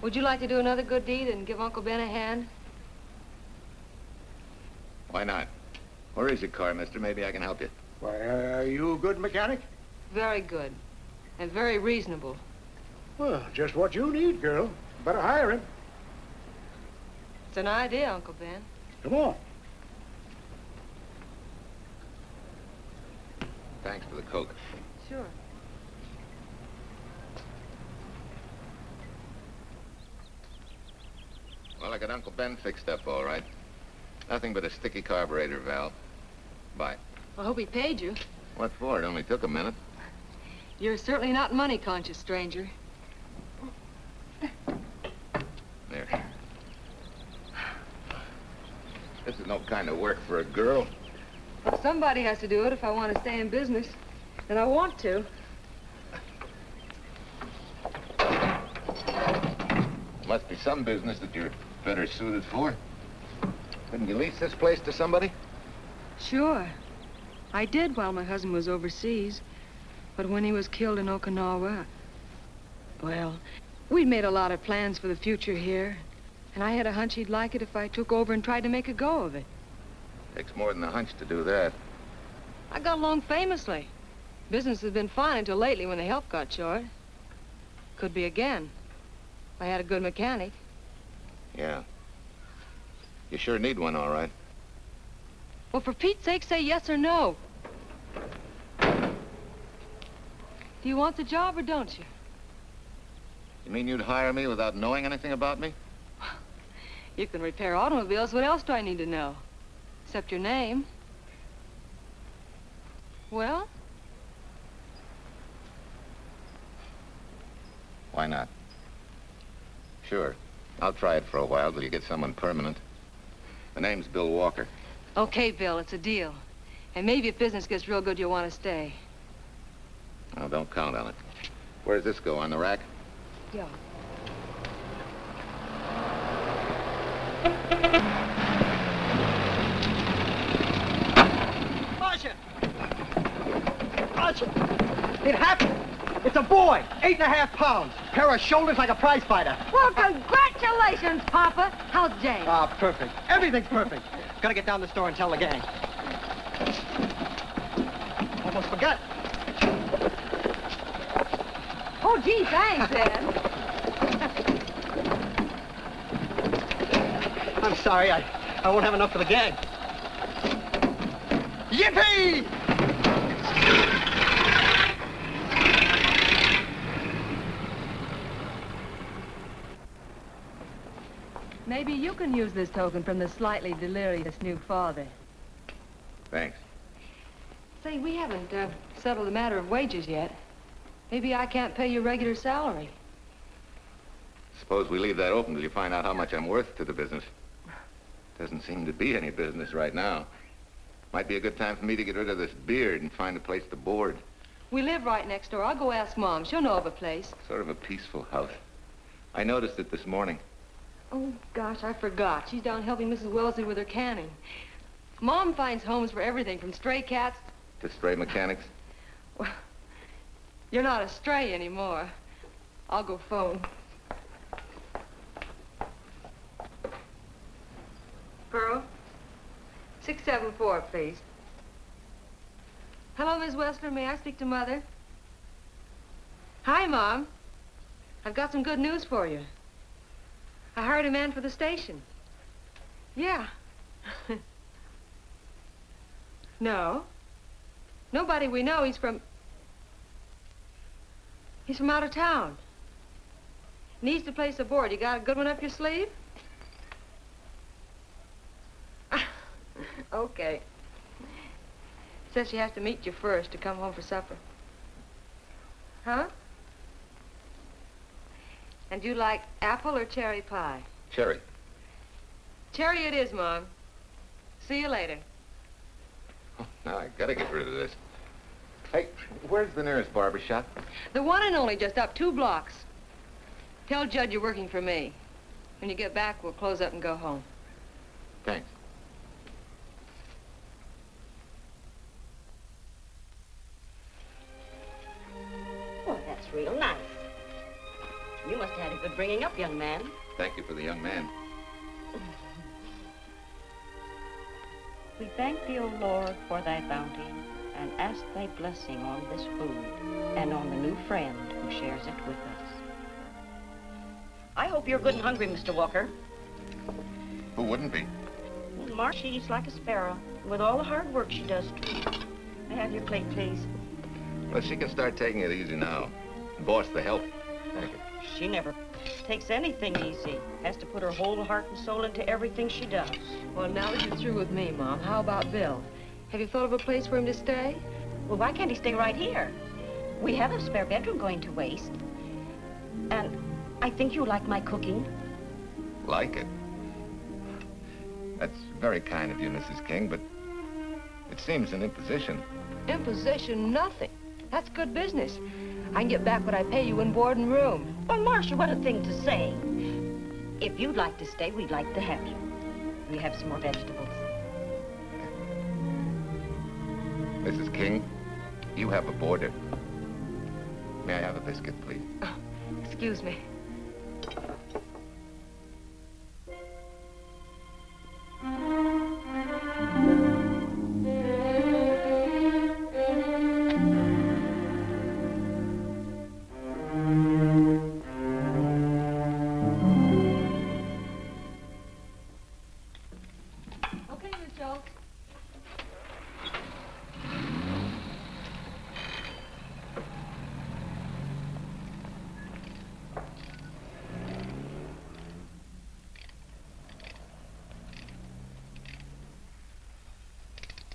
Speaker 22: Would you like to do another good deed and give Uncle Ben a hand?
Speaker 13: Why not? Where is your car, mister? Maybe I can help you.
Speaker 17: Why, are you a good mechanic?
Speaker 22: Very good. And very reasonable.
Speaker 17: Well, just what you need, girl. Better hire him.
Speaker 22: It's an idea, Uncle Ben.
Speaker 17: Come on.
Speaker 13: Thanks for the Coke.
Speaker 22: Sure.
Speaker 4: Well, I got Uncle Ben fixed up all right. Nothing but a sticky carburetor valve. Bye.
Speaker 22: I hope he paid you.
Speaker 4: What for? It only took a minute.
Speaker 22: You're certainly not money conscious, stranger.
Speaker 4: There. This is no kind of work for a girl.
Speaker 22: Well, somebody has to do it if I want to stay in business. And I want to.
Speaker 4: Must be some business that you're better suited for. Couldn't you lease this place to somebody?
Speaker 22: Sure. I did while my husband was overseas. But when he was killed in Okinawa, well, we'd made a lot of plans for the future here. And I had a hunch he'd like it if I took over and tried to make a go of it.
Speaker 4: Takes more than a hunch to do that.
Speaker 22: I got along famously. Business has been fine until lately when the help got short. Could be again. If I had a good mechanic.
Speaker 4: Yeah. You sure need one, all right.
Speaker 22: Well, for Pete's sake, say yes or no. Do you want the job or don't you?
Speaker 4: You mean you'd hire me without knowing anything about me?
Speaker 22: You can repair automobiles. What else do I need to know? Except your name. Well?
Speaker 4: Why not? Sure. I'll try it for a while till you get someone permanent. The name's Bill Walker.
Speaker 22: Okay, Bill, it's a deal. And maybe if business gets real good, you'll want to stay.
Speaker 4: Oh, don't count on it. Where does this go, on the rack?
Speaker 22: Yeah.
Speaker 7: Marcia! Marcia! It happened! It's a boy, 8.5 pounds. Pair of shoulders like a prize fighter.
Speaker 22: Well, congratulations, Papa. How's Jane?
Speaker 7: Ah, perfect. Everything's perfect. Gotta get down to the store and tell the gang. Almost forgot.
Speaker 22: Oh, gee, thanks, Ed.
Speaker 7: I'm sorry, I won't have enough for the gang. Yippee!
Speaker 22: Maybe you can use this token from the slightly delirious new father.
Speaker 4: Thanks.
Speaker 22: Say, we haven't settled the matter of wages yet. Maybe I can't pay your regular salary.
Speaker 4: Suppose we leave that open till you find out how much I'm worth to the business. Doesn't seem to be any business right now. Might be a good time for me to get rid of this beard and find a place to board.
Speaker 22: We live right next door. I'll go ask Mom. She'll know of a place.
Speaker 4: Sort of a peaceful house. I noticed it this morning.
Speaker 22: Oh, gosh, I forgot. She's down helping Mrs. Wellesley with her canning. Mom finds homes for everything from stray cats
Speaker 4: To stray mechanics.
Speaker 22: Well, you're not a stray anymore. I'll go phone. Pearl? 674, please. Hello, Miss Wessler. May I speak to Mother? Hi, Mom. I've got some good news for you. I hired a man for the station. Yeah. No. Nobody we know. He's from out of town. Needs to place a board. You got a good one up your sleeve? Okay. Says she has to meet you first to come home for supper. Huh? And you like apple or cherry pie?
Speaker 4: Cherry.
Speaker 22: Cherry it is, Mom. See you later.
Speaker 4: Oh, now I gotta get rid of this. Hey, where's the nearest barber shop?
Speaker 22: The one and only, just up 2 blocks. Tell Judd you're working for me. When you get back, we'll close up and go home.
Speaker 4: Thanks.
Speaker 8: Oh, that's real nice. You must have had a good bringing up, young man.
Speaker 4: Thank you for the young man.
Speaker 9: We thank thee, O Lord, for thy bounty, and ask thy blessing on this food and on the new friend who shares it with us.
Speaker 8: I hope you're good and hungry, Mr. Walker.
Speaker 4: Who wouldn't be?
Speaker 9: Well, Marsh, she eats like a sparrow, with all the hard work she does. May I have your plate, please?
Speaker 4: Well, she can start taking it easy now. Boss, the help. Thank you.
Speaker 9: She never takes anything easy. Has to put her whole heart and soul into everything she does.
Speaker 22: Well, now that you're through with me, Mom, how about Bill? Have you thought of a place for him to stay?
Speaker 9: Well, why can't he stay right here? We have a spare bedroom going to waste. And I think you like my cooking.
Speaker 4: Like it? That's very kind of you, Mrs. King, but it seems an imposition.
Speaker 22: Imposition, nothing. That's good business. I can get back what I pay you in board and room.
Speaker 9: Well, Marcia, what a thing to say. If you'd like to stay, we'd like to have you. We have some more vegetables.
Speaker 4: Mrs. King, you have a boarder. May I have a biscuit, please?
Speaker 22: Oh, excuse me.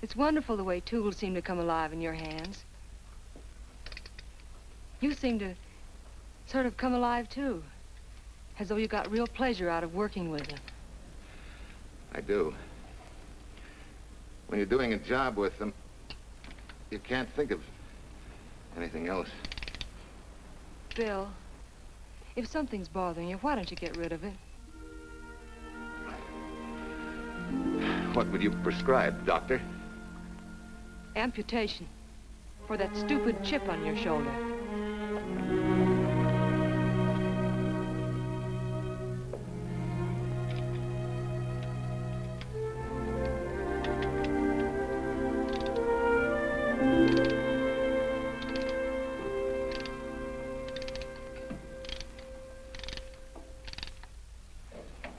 Speaker 22: It's wonderful the way tools seem to come alive in your hands. You seem to sort of come alive, too. As though you got real pleasure out of working with them.
Speaker 4: I do. When you're doing a job with them, you can't think of anything else.
Speaker 22: Bill, if something's bothering you, why don't you get rid of it?
Speaker 4: What would you prescribe, doctor?
Speaker 22: Amputation. For that stupid chip on your shoulder.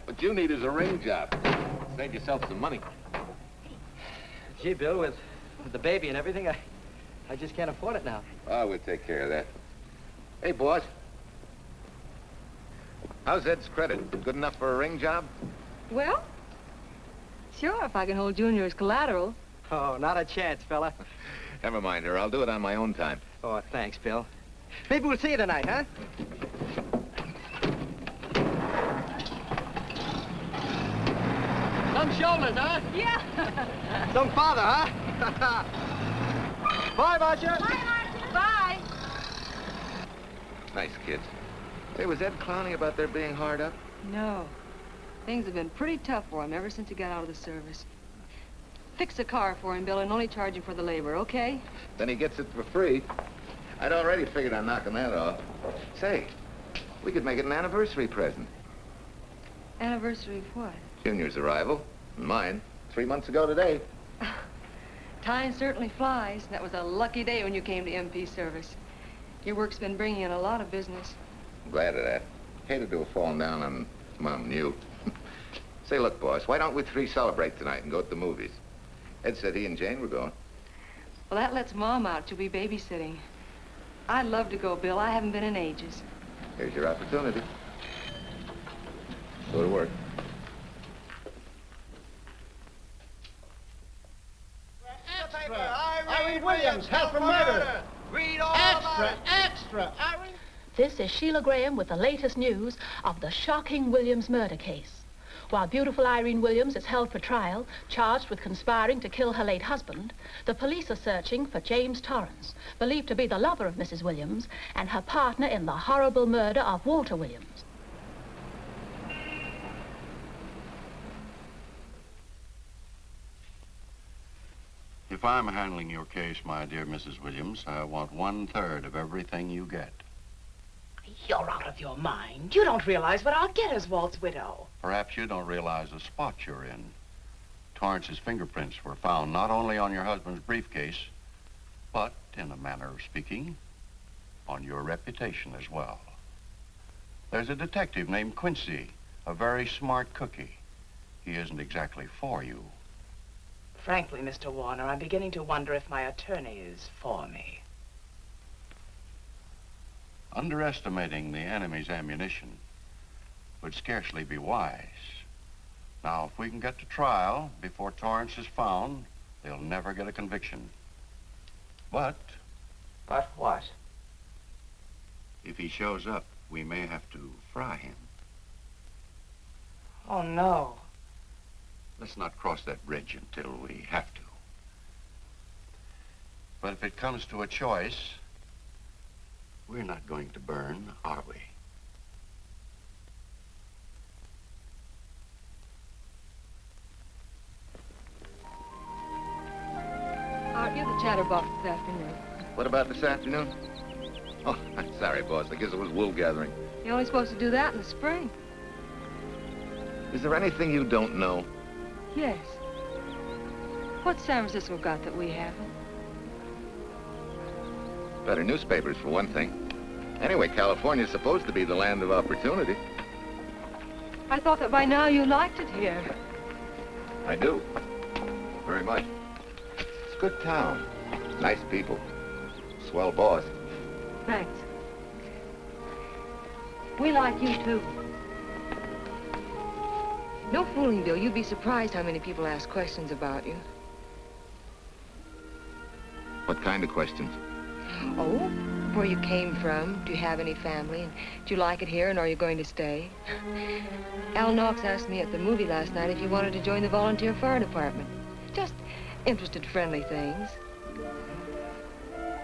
Speaker 4: What you need is a ring job. Save yourself some money.
Speaker 7: Gee, Bill, with the baby and everything, I just can't afford it now.
Speaker 4: Oh, we'll take care of that. Hey, boss. How's Ed's credit? Good enough for a ring job?
Speaker 22: Well, sure, if I can hold Junior as collateral.
Speaker 7: Oh, not a chance, fella.
Speaker 4: Never mind her. I'll do it on my own time.
Speaker 7: Oh, thanks, Bill. Maybe we'll see you tonight, huh? Some shoulders, huh?
Speaker 22: Yeah.
Speaker 7: Some father, huh? Bye, Marcia.
Speaker 22: Bye, Marcia. Bye.
Speaker 4: Nice kids. Say, was Ed clowning about their being hard up?
Speaker 22: No. Things have been pretty tough for him ever since he got out of the service. Fix a car for him, Bill, and only charge him for the labor, okay?
Speaker 4: Then he gets it for free. I'd already figured on knocking that off. Say, we could make it an anniversary present.
Speaker 22: Anniversary of what?
Speaker 4: Junior's arrival, and mine, 3 months ago today.
Speaker 22: Time certainly flies. That was a lucky day when you came to MP service. Your work's been bringing in a lot of business.
Speaker 4: I'm glad of that. Hated to have fallen down on Mom and you. Say, look, boss, why don't we three celebrate tonight and go to the movies? Ed said he and Jane were going.
Speaker 22: Well, that lets Mom out. She'll be babysitting. I'd love to go, Bill. I haven't been in ages.
Speaker 4: Here's your opportunity. Go to work.
Speaker 17: Irene Williams, held for murder.
Speaker 7: Read all
Speaker 17: Extra. Irene.
Speaker 12: This is Sheila Graham with the latest news of the shocking Williams murder case. While beautiful Irene Williams is held for trial, charged with conspiring to kill her late husband, the police are searching for James Torrance, believed to be the lover of Mrs. Williams and her partner in the horrible murder of Walter Williams.
Speaker 6: If I'm handling your case, my dear Mrs. Williams, I want 1/3 of everything you get.
Speaker 8: You're out of your mind. You don't realize what I'll get as Walt's widow.
Speaker 6: Perhaps you don't realize the spot you're in. Torrance's fingerprints were found not only on your husband's briefcase, but, in a manner of speaking, on your reputation as well. There's a detective named Quincy, a very smart cookie. He isn't exactly for you.
Speaker 8: Frankly, Mr. Warner, I'm beginning to wonder if my attorney is for me.
Speaker 6: Underestimating the enemy's ammunition would scarcely be wise. Now, if we can get to trial before Torrance is found, they'll never get a conviction. But...
Speaker 8: But what?
Speaker 6: If he shows up, we may have to fry him.
Speaker 8: Oh, no.
Speaker 6: Let's not cross that bridge until we have to. But if it comes to a choice, we're not going to burn, are we?
Speaker 22: Art, you're the chatterbox this afternoon.
Speaker 4: What about this afternoon? Oh, I'm sorry, boss. I guess it was wool gathering.
Speaker 22: You're only supposed to do that in the spring.
Speaker 4: Is there anything you don't know?
Speaker 22: Yes. What's San Francisco got that we haven't?
Speaker 4: Better newspapers, for one thing. Anyway, California's supposed to be the land of opportunity.
Speaker 22: I thought that by now you liked it here.
Speaker 4: I do. Very much. It's a good town. Nice people. Swell boss.
Speaker 22: Thanks. We like you, too. No fooling, Bill. You'd be surprised how many people ask questions about you.
Speaker 4: What kind of questions?
Speaker 22: Oh, where you came from, do you have any family, and do you like it here, and are you going to stay? Al Knox asked me at the movie last night if you wanted to join the volunteer fire department. Just interested, friendly things.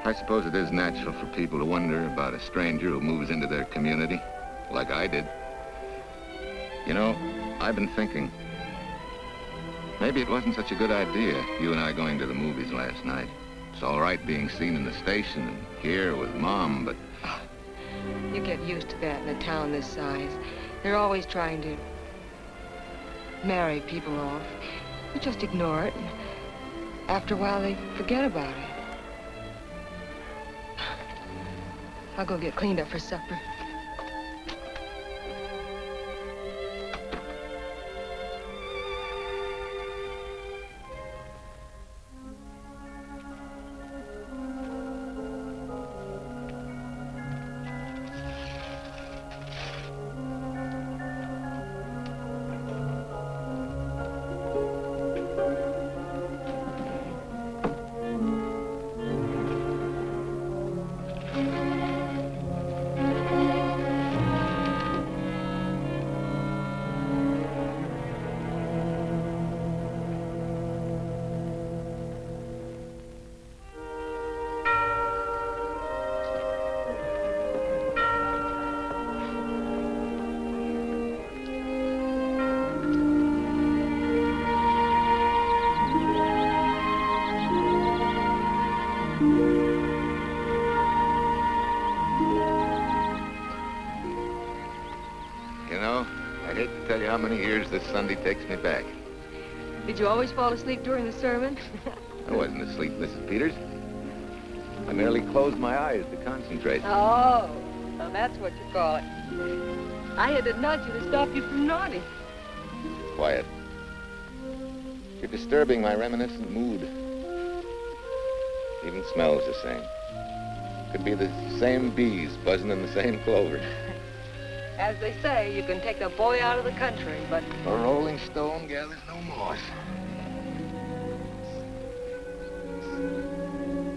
Speaker 4: I suppose it is natural for people to wonder about a stranger who moves into their community, like I did. You know, I've been thinking, maybe it wasn't such a good idea, you and I going to the movies last night. It's all right being seen in the station and here with Mom, but...
Speaker 22: You get used to that in a town this size. They're always trying to marry people off. You just ignore it, and after a while they forget about it. I'll go get cleaned up for supper.
Speaker 4: How many years this Sunday takes me back.
Speaker 22: Did you always fall asleep during the sermon?
Speaker 4: I wasn't asleep, Mrs. Peters. I merely closed my eyes to concentrate.
Speaker 22: Oh, so that's what you call it. I had to nudge you to stop you from nodding.
Speaker 4: Quiet. You're disturbing my reminiscent mood. Even smells the same. Could be the same bees buzzing in the same clover.
Speaker 22: As they say, you can take a boy out of the country, but...
Speaker 4: A rolling stone gathers no moss.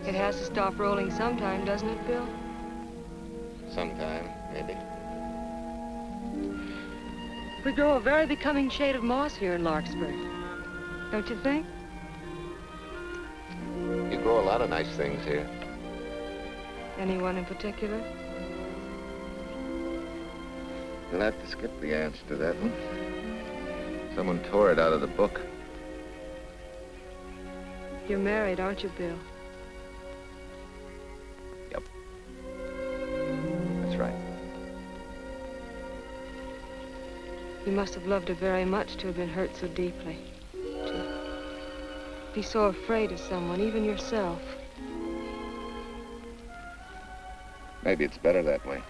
Speaker 22: It has to stop rolling sometime, doesn't it, Bill?
Speaker 4: Sometime, maybe.
Speaker 22: We grow a very becoming shade of moss here in Larkspur. Don't you think?
Speaker 4: You grow a lot of nice things here.
Speaker 22: Anyone in particular?
Speaker 4: You'll have to skip the answer to that one. Someone tore it out of the book.
Speaker 22: You're married, aren't you, Bill?
Speaker 4: Yep. That's right.
Speaker 22: You must have loved her very much to have been hurt so deeply. To be so afraid of someone, even yourself.
Speaker 4: Maybe it's better that way.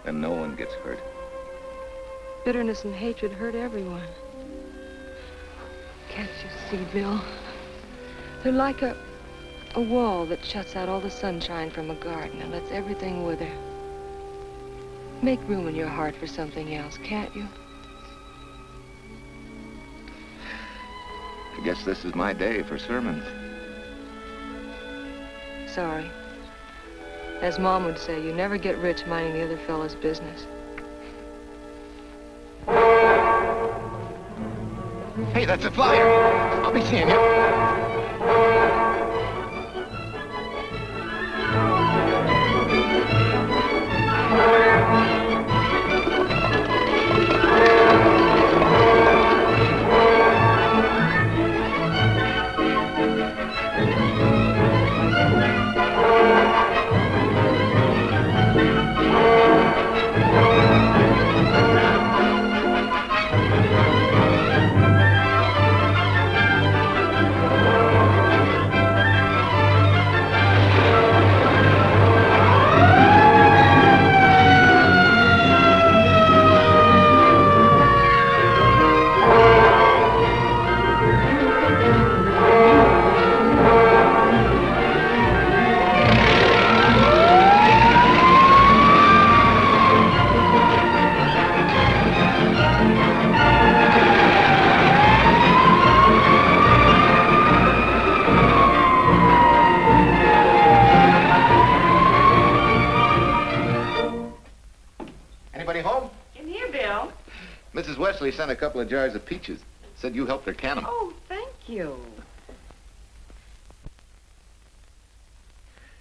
Speaker 4: Then no one gets hurt.
Speaker 22: Bitterness and hatred hurt everyone. Can't you see, Bill? They're like a wall that shuts out all the sunshine from a garden and lets everything wither. Make room in your heart for something else, can't you?
Speaker 4: I guess this is my day for sermons.
Speaker 22: Sorry. As Mom would say, you never get rich minding the other fellow's business.
Speaker 4: Hey, that's a flyer. I'll be seeing you. Sent a couple of jars of peaches. Said you helped her can them.
Speaker 8: Oh, thank you.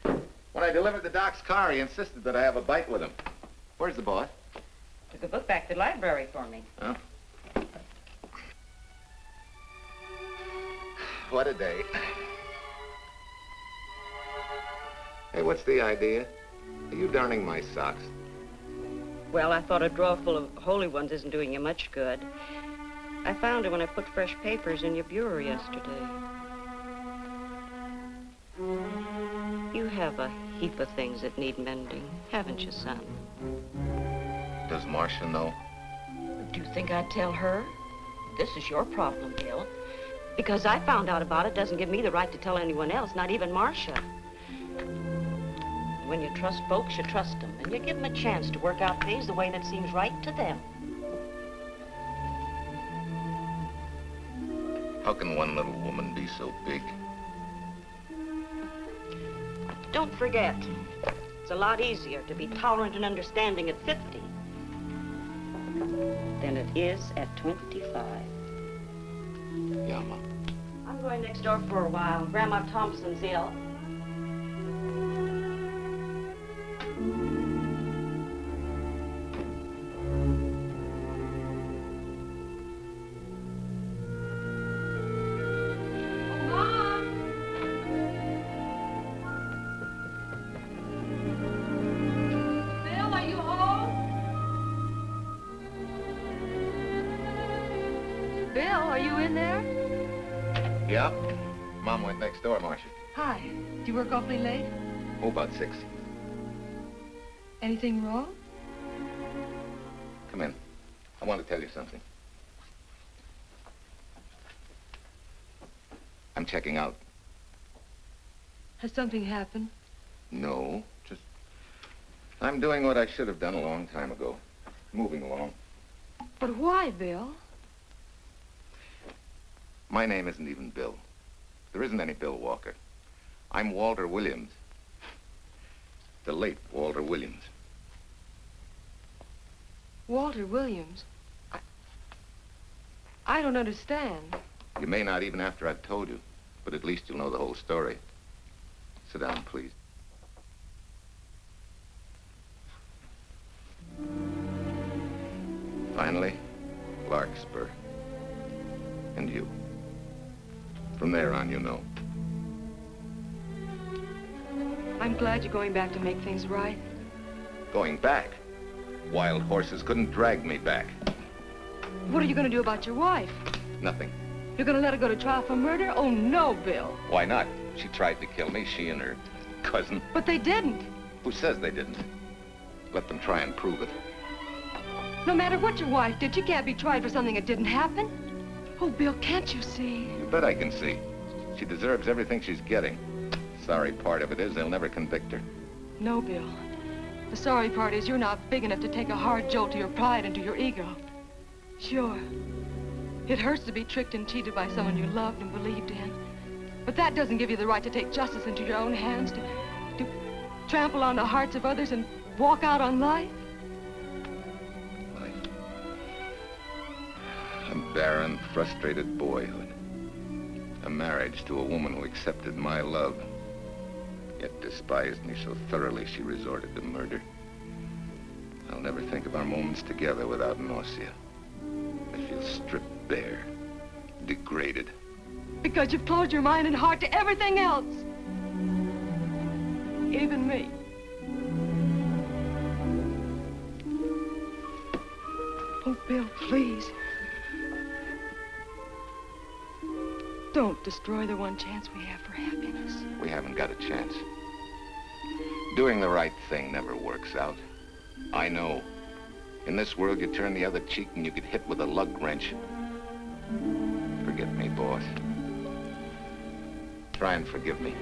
Speaker 4: When I delivered the doc's car, he insisted that I have a bite with him. Where's the boss?
Speaker 8: Took a book back to the library for me.
Speaker 4: Huh? What a day. Hey, what's the idea? Are you darning my socks?
Speaker 8: Well, I thought a drawer full of holy ones isn't doing you much good. I found it when I put fresh papers in your bureau yesterday. You have a heap of things that need mending, haven't you, son?
Speaker 4: Does Marcia know?
Speaker 8: Do you think I'd tell her? This is your problem, Bill. Because I found out about it doesn't give me the right to tell anyone else, not even Marcia. When you trust folks, you trust them, and you give them a chance to work out things the way that seems right to them.
Speaker 4: How can one little woman be so big?
Speaker 8: Don't forget, it's a lot easier to be tolerant and understanding at 50 than it is at 25.
Speaker 4: Yeah, Ma.
Speaker 8: I'm going next door for a while. Grandma Thompson's ill.
Speaker 4: Yeah. Mom went next door, Marcia.
Speaker 22: Hi. Do you work awfully late?
Speaker 4: Oh, about 6.
Speaker 22: Anything wrong?
Speaker 4: Come in. I want to tell you something. I'm checking out.
Speaker 22: Has something happened?
Speaker 4: No, just... I'm doing what I should have done a long time ago. Moving along.
Speaker 22: But why, Bill?
Speaker 4: My name isn't even Bill. There isn't any Bill Walker. I'm Walter Williams. The late Walter Williams.
Speaker 22: Walter Williams? I don't understand.
Speaker 4: You may not even after I've told you, but at least you'll know the whole story. Sit down, please. Finally, Larkspur. And you. From there on, you know.
Speaker 22: I'm glad you're going back to make things right.
Speaker 4: Going back? Wild horses couldn't drag me back.
Speaker 22: What are you going to do about your wife?
Speaker 4: Nothing.
Speaker 22: You're going to let her go to trial for murder? Oh, no, Bill.
Speaker 4: Why not? She tried to kill me, she and her cousin.
Speaker 22: But they didn't.
Speaker 4: Who says they didn't? Let them try and prove it.
Speaker 22: No matter what your wife did, she can't be tried for something that didn't happen. Oh, Bill, can't you see?
Speaker 4: You bet I can see. She deserves everything she's getting. Sorry part of it is they'll never convict her.
Speaker 22: No, Bill. The sorry part is you're not big enough to take a hard jolt to your pride and to your ego. Sure. It hurts to be tricked and cheated by someone you loved and believed in. But that doesn't give you the right to take justice into your own hands, to trample on the hearts of others and walk out on life.
Speaker 4: A barren, frustrated boyhood. A marriage to a woman who accepted my love, yet despised me so thoroughly she resorted to murder. I'll never think of our moments together without nausea. I feel stripped bare, degraded.
Speaker 22: Because you've closed your mind and heart to everything else. Even me. Oh, Bill, please. Don't destroy the one chance we have for happiness.
Speaker 4: We haven't got a chance. Doing the right thing never works out. I know. In this world, you turn the other cheek and you get hit with a lug wrench. Forget me, boss. Try and forgive me.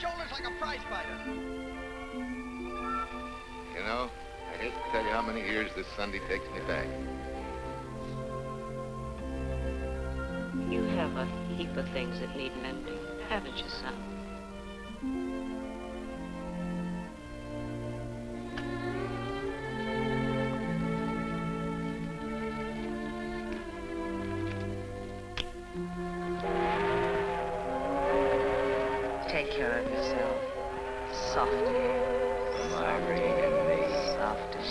Speaker 7: Shoulders like a prize fighter.
Speaker 4: You know, I hate to tell you how many years this Sunday takes me back.
Speaker 9: You have a heap of things that need mending, haven't you, son? Take care of yourself. Softly. Marguerite and me. Softly.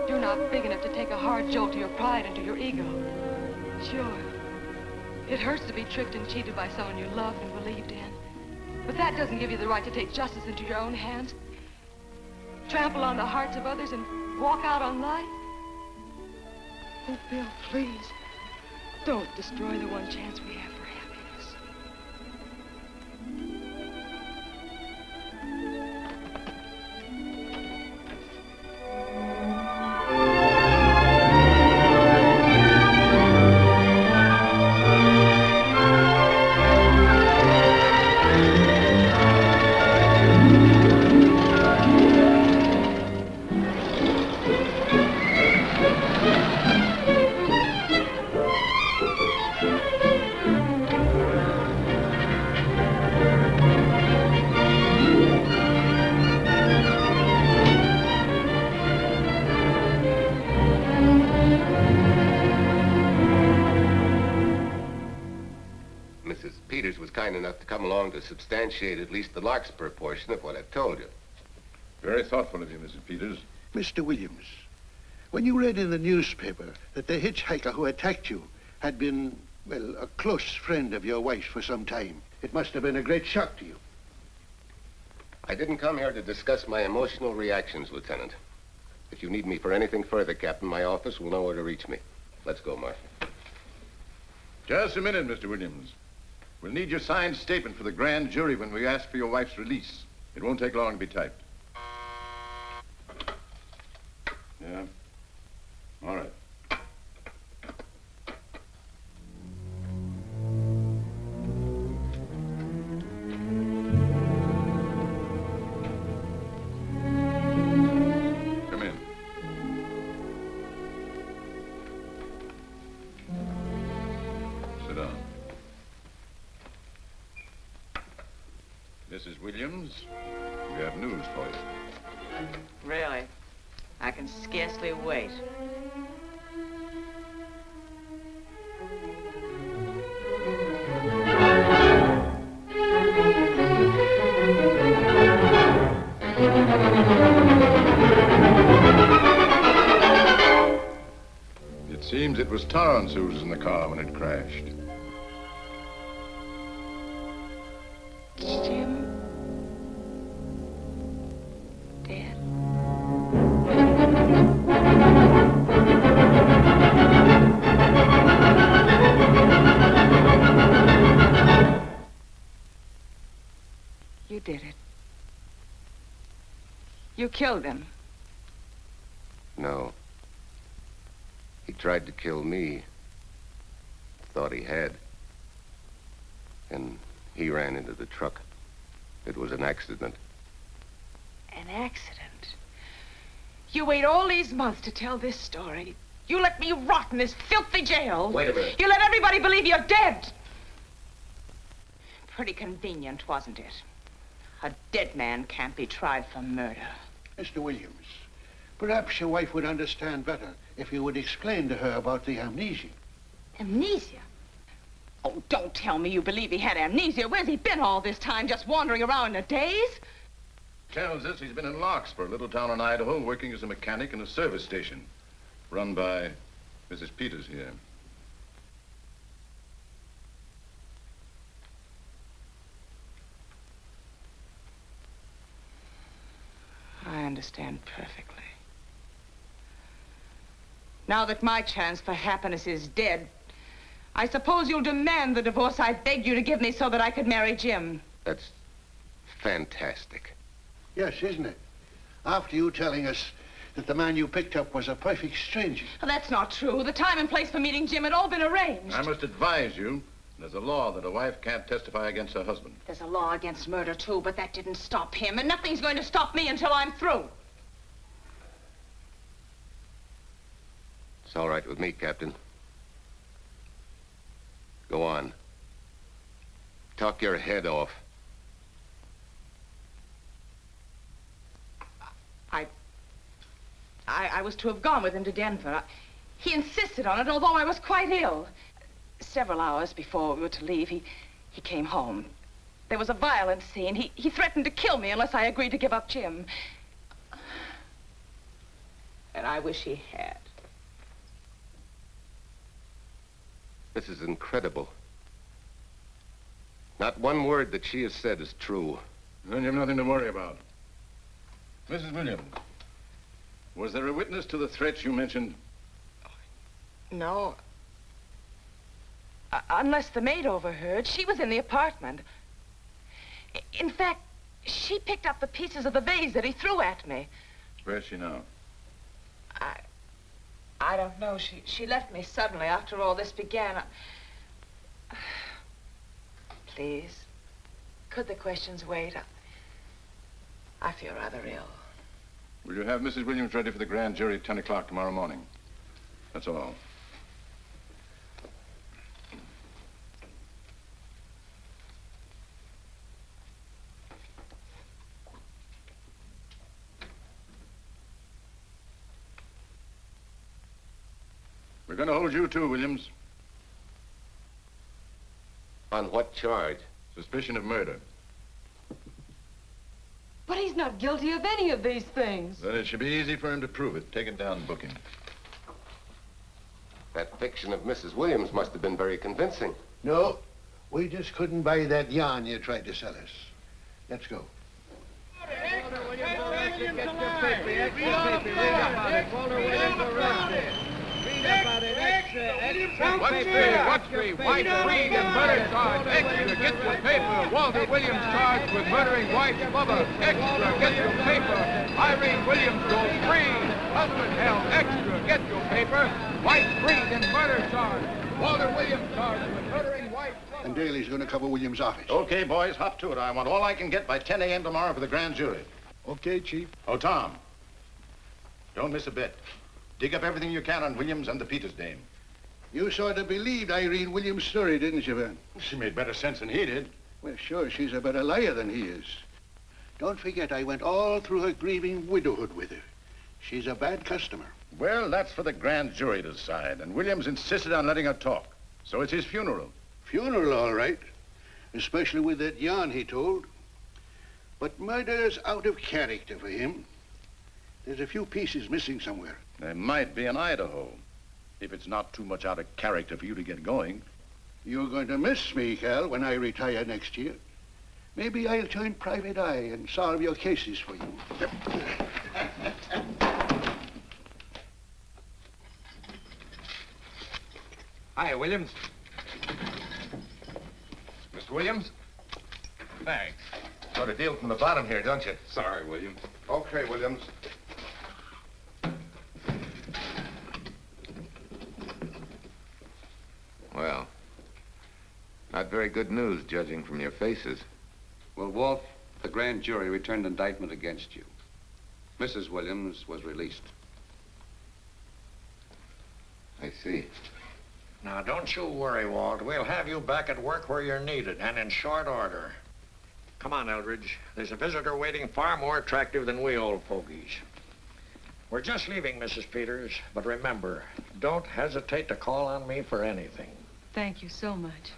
Speaker 22: You're not big enough to take a hard jolt to your pride and to your ego. Sure. It hurts to be tricked and cheated by someone you loved and believed in. But that doesn't give you the right to take justice into your own hands. Trample on the hearts of others and walk out on life. Oh, Bill, please. Don't destroy the one chance we have for happiness.
Speaker 13: Enough to come along to substantiate at least the Larkspur portion of what I've told you.
Speaker 10: Very thoughtful of you, Mrs. Peters.
Speaker 16: Mr. Williams, when you read in the newspaper that the hitchhiker who attacked you had been, well, a close friend of your wife's for some time, it must have been a great shock to you.
Speaker 13: I didn't come here to discuss my emotional reactions, Lieutenant. If you need me for anything further, Captain, my office will know where to reach me. Let's go, Marshal.
Speaker 10: Just a minute, Mr. Williams. We'll need your signed statement for the grand jury when we ask for your wife's release. It won't take long to be typed. Yeah? All right. Come in. Sit down. Mrs. Williams, we have news for you.
Speaker 8: Really? I can scarcely wait.
Speaker 10: It seems it was Torrance who was in the car when it crashed.
Speaker 8: Jim? Dead? You did it. You killed him.
Speaker 13: No. He tried to kill me. Thought he had. And he ran into the truck. It was an accident.
Speaker 8: An accident? You wait all these months to tell this story. You let me rot in this filthy jail.
Speaker 13: Wait a minute.
Speaker 8: You let everybody believe you're dead. Pretty convenient, wasn't it? A dead man can't be tried for murder.
Speaker 16: Mr. Williams, perhaps your wife would understand better if you would explain to her about the amnesia.
Speaker 8: Amnesia? Oh, don't tell me you believe he had amnesia. Where's he been all this time, just wandering around in a daze?
Speaker 10: Tells us he's been in Larkspur, a little town in Idaho, working as a mechanic in a service station, run by Mrs. Peters here.
Speaker 8: I understand perfectly. Now that my chance for happiness is dead, I suppose you'll demand the divorce I begged you to give me so that I could marry Jim.
Speaker 13: That's fantastic.
Speaker 16: Yes, isn't it? After you telling us that the man you picked up was a perfect stranger.
Speaker 8: Well, that's not true. The time and place for meeting Jim had all been arranged.
Speaker 10: I must advise you, there's a law that a wife can't testify against her husband.
Speaker 8: There's a law against murder, too, but that didn't stop him, and nothing's going to stop me until I'm through.
Speaker 13: It's all right with me, Captain. Go on. Talk your head off.
Speaker 8: I was to have gone with him to Denver. He insisted on it, although I was quite ill. Several hours before we were to leave, he came home. There was a violent scene. He threatened to kill me unless I agreed to give up Jim. And I wish he had.
Speaker 13: This is incredible. Not one word that she has said is true.
Speaker 10: Then you've nothing to worry about. Mrs. Williams, was there a witness to the threats you mentioned?
Speaker 8: No. Unless the maid overheard. She was in the apartment. In fact, she picked up the pieces of the vase that he threw at me.
Speaker 10: Where's she now?
Speaker 8: I don't know. She left me suddenly after all this began. Please, could the questions wait? I feel rather ill.
Speaker 10: Will you have Mrs. Williams ready for the grand jury at 10 o'clock tomorrow morning? That's all. We're going to hold you too, Williams.
Speaker 13: On what charge?
Speaker 10: Suspicion of murder.
Speaker 22: But he's not guilty of any of these things.
Speaker 10: Then it should be easy for him to prove it. Take it down, book him.
Speaker 13: That fiction of Mrs. Williams must have been very convincing.
Speaker 16: No, we just couldn't buy that yarn you tried to sell us. Let's go.
Speaker 15: What's the wife freed and murder charge? Extra, get your paper. Walter Williams charged with murdering wife's lover. Extra, get your paper. Irene Williams goes free. Husband held. Extra, get your paper. Wife freed and murder charge. Walter Williams charged with murdering wife's lover.
Speaker 16: And Daly's going to cover Williams' office.
Speaker 10: Okay, boys, hop to it. I want all I can get by 10 a.m. tomorrow for the grand jury.
Speaker 17: Okay, Chief.
Speaker 10: Oh, Tom, don't miss a bit. Dig up everything you can on Williams and the Peters dame.
Speaker 16: You sort of believed Irene Williams' story, didn't you, Van?
Speaker 10: She made better sense than he did.
Speaker 16: Well, sure, she's a better liar than he is. Don't forget, I went all through her grieving widowhood with her. She's a bad customer.
Speaker 10: Well, that's for the grand jury to decide, and Williams insisted on letting her talk. So it's his funeral.
Speaker 16: Funeral, all right. Especially with that yarn he told. But murder's out of character for him. There's a few pieces missing somewhere.
Speaker 10: There might be in Idaho, if it's not too much out of character for you to get going.
Speaker 16: You're going to miss me, Cal, when I retire next year. Maybe I'll join Private Eye and solve your cases for you.
Speaker 3: Hi, Williams. Mr. Williams? Thanks.
Speaker 13: Got a deal from the bottom here, don't you?
Speaker 3: Sorry, Williams.
Speaker 10: Okay, Williams.
Speaker 13: Well, not very good news, judging from your faces.
Speaker 21: Well, Walt, the grand jury returned indictment against you. Mrs. Williams was released.
Speaker 13: I see.
Speaker 3: Now, don't you worry, Walt. We'll have you back at work where you're needed, and in short order. Come on, Eldridge. There's a visitor waiting far more attractive than we old fogies. We're just leaving, Mrs. Peters, but remember, don't hesitate to call on me for anything.
Speaker 22: Thank you so much.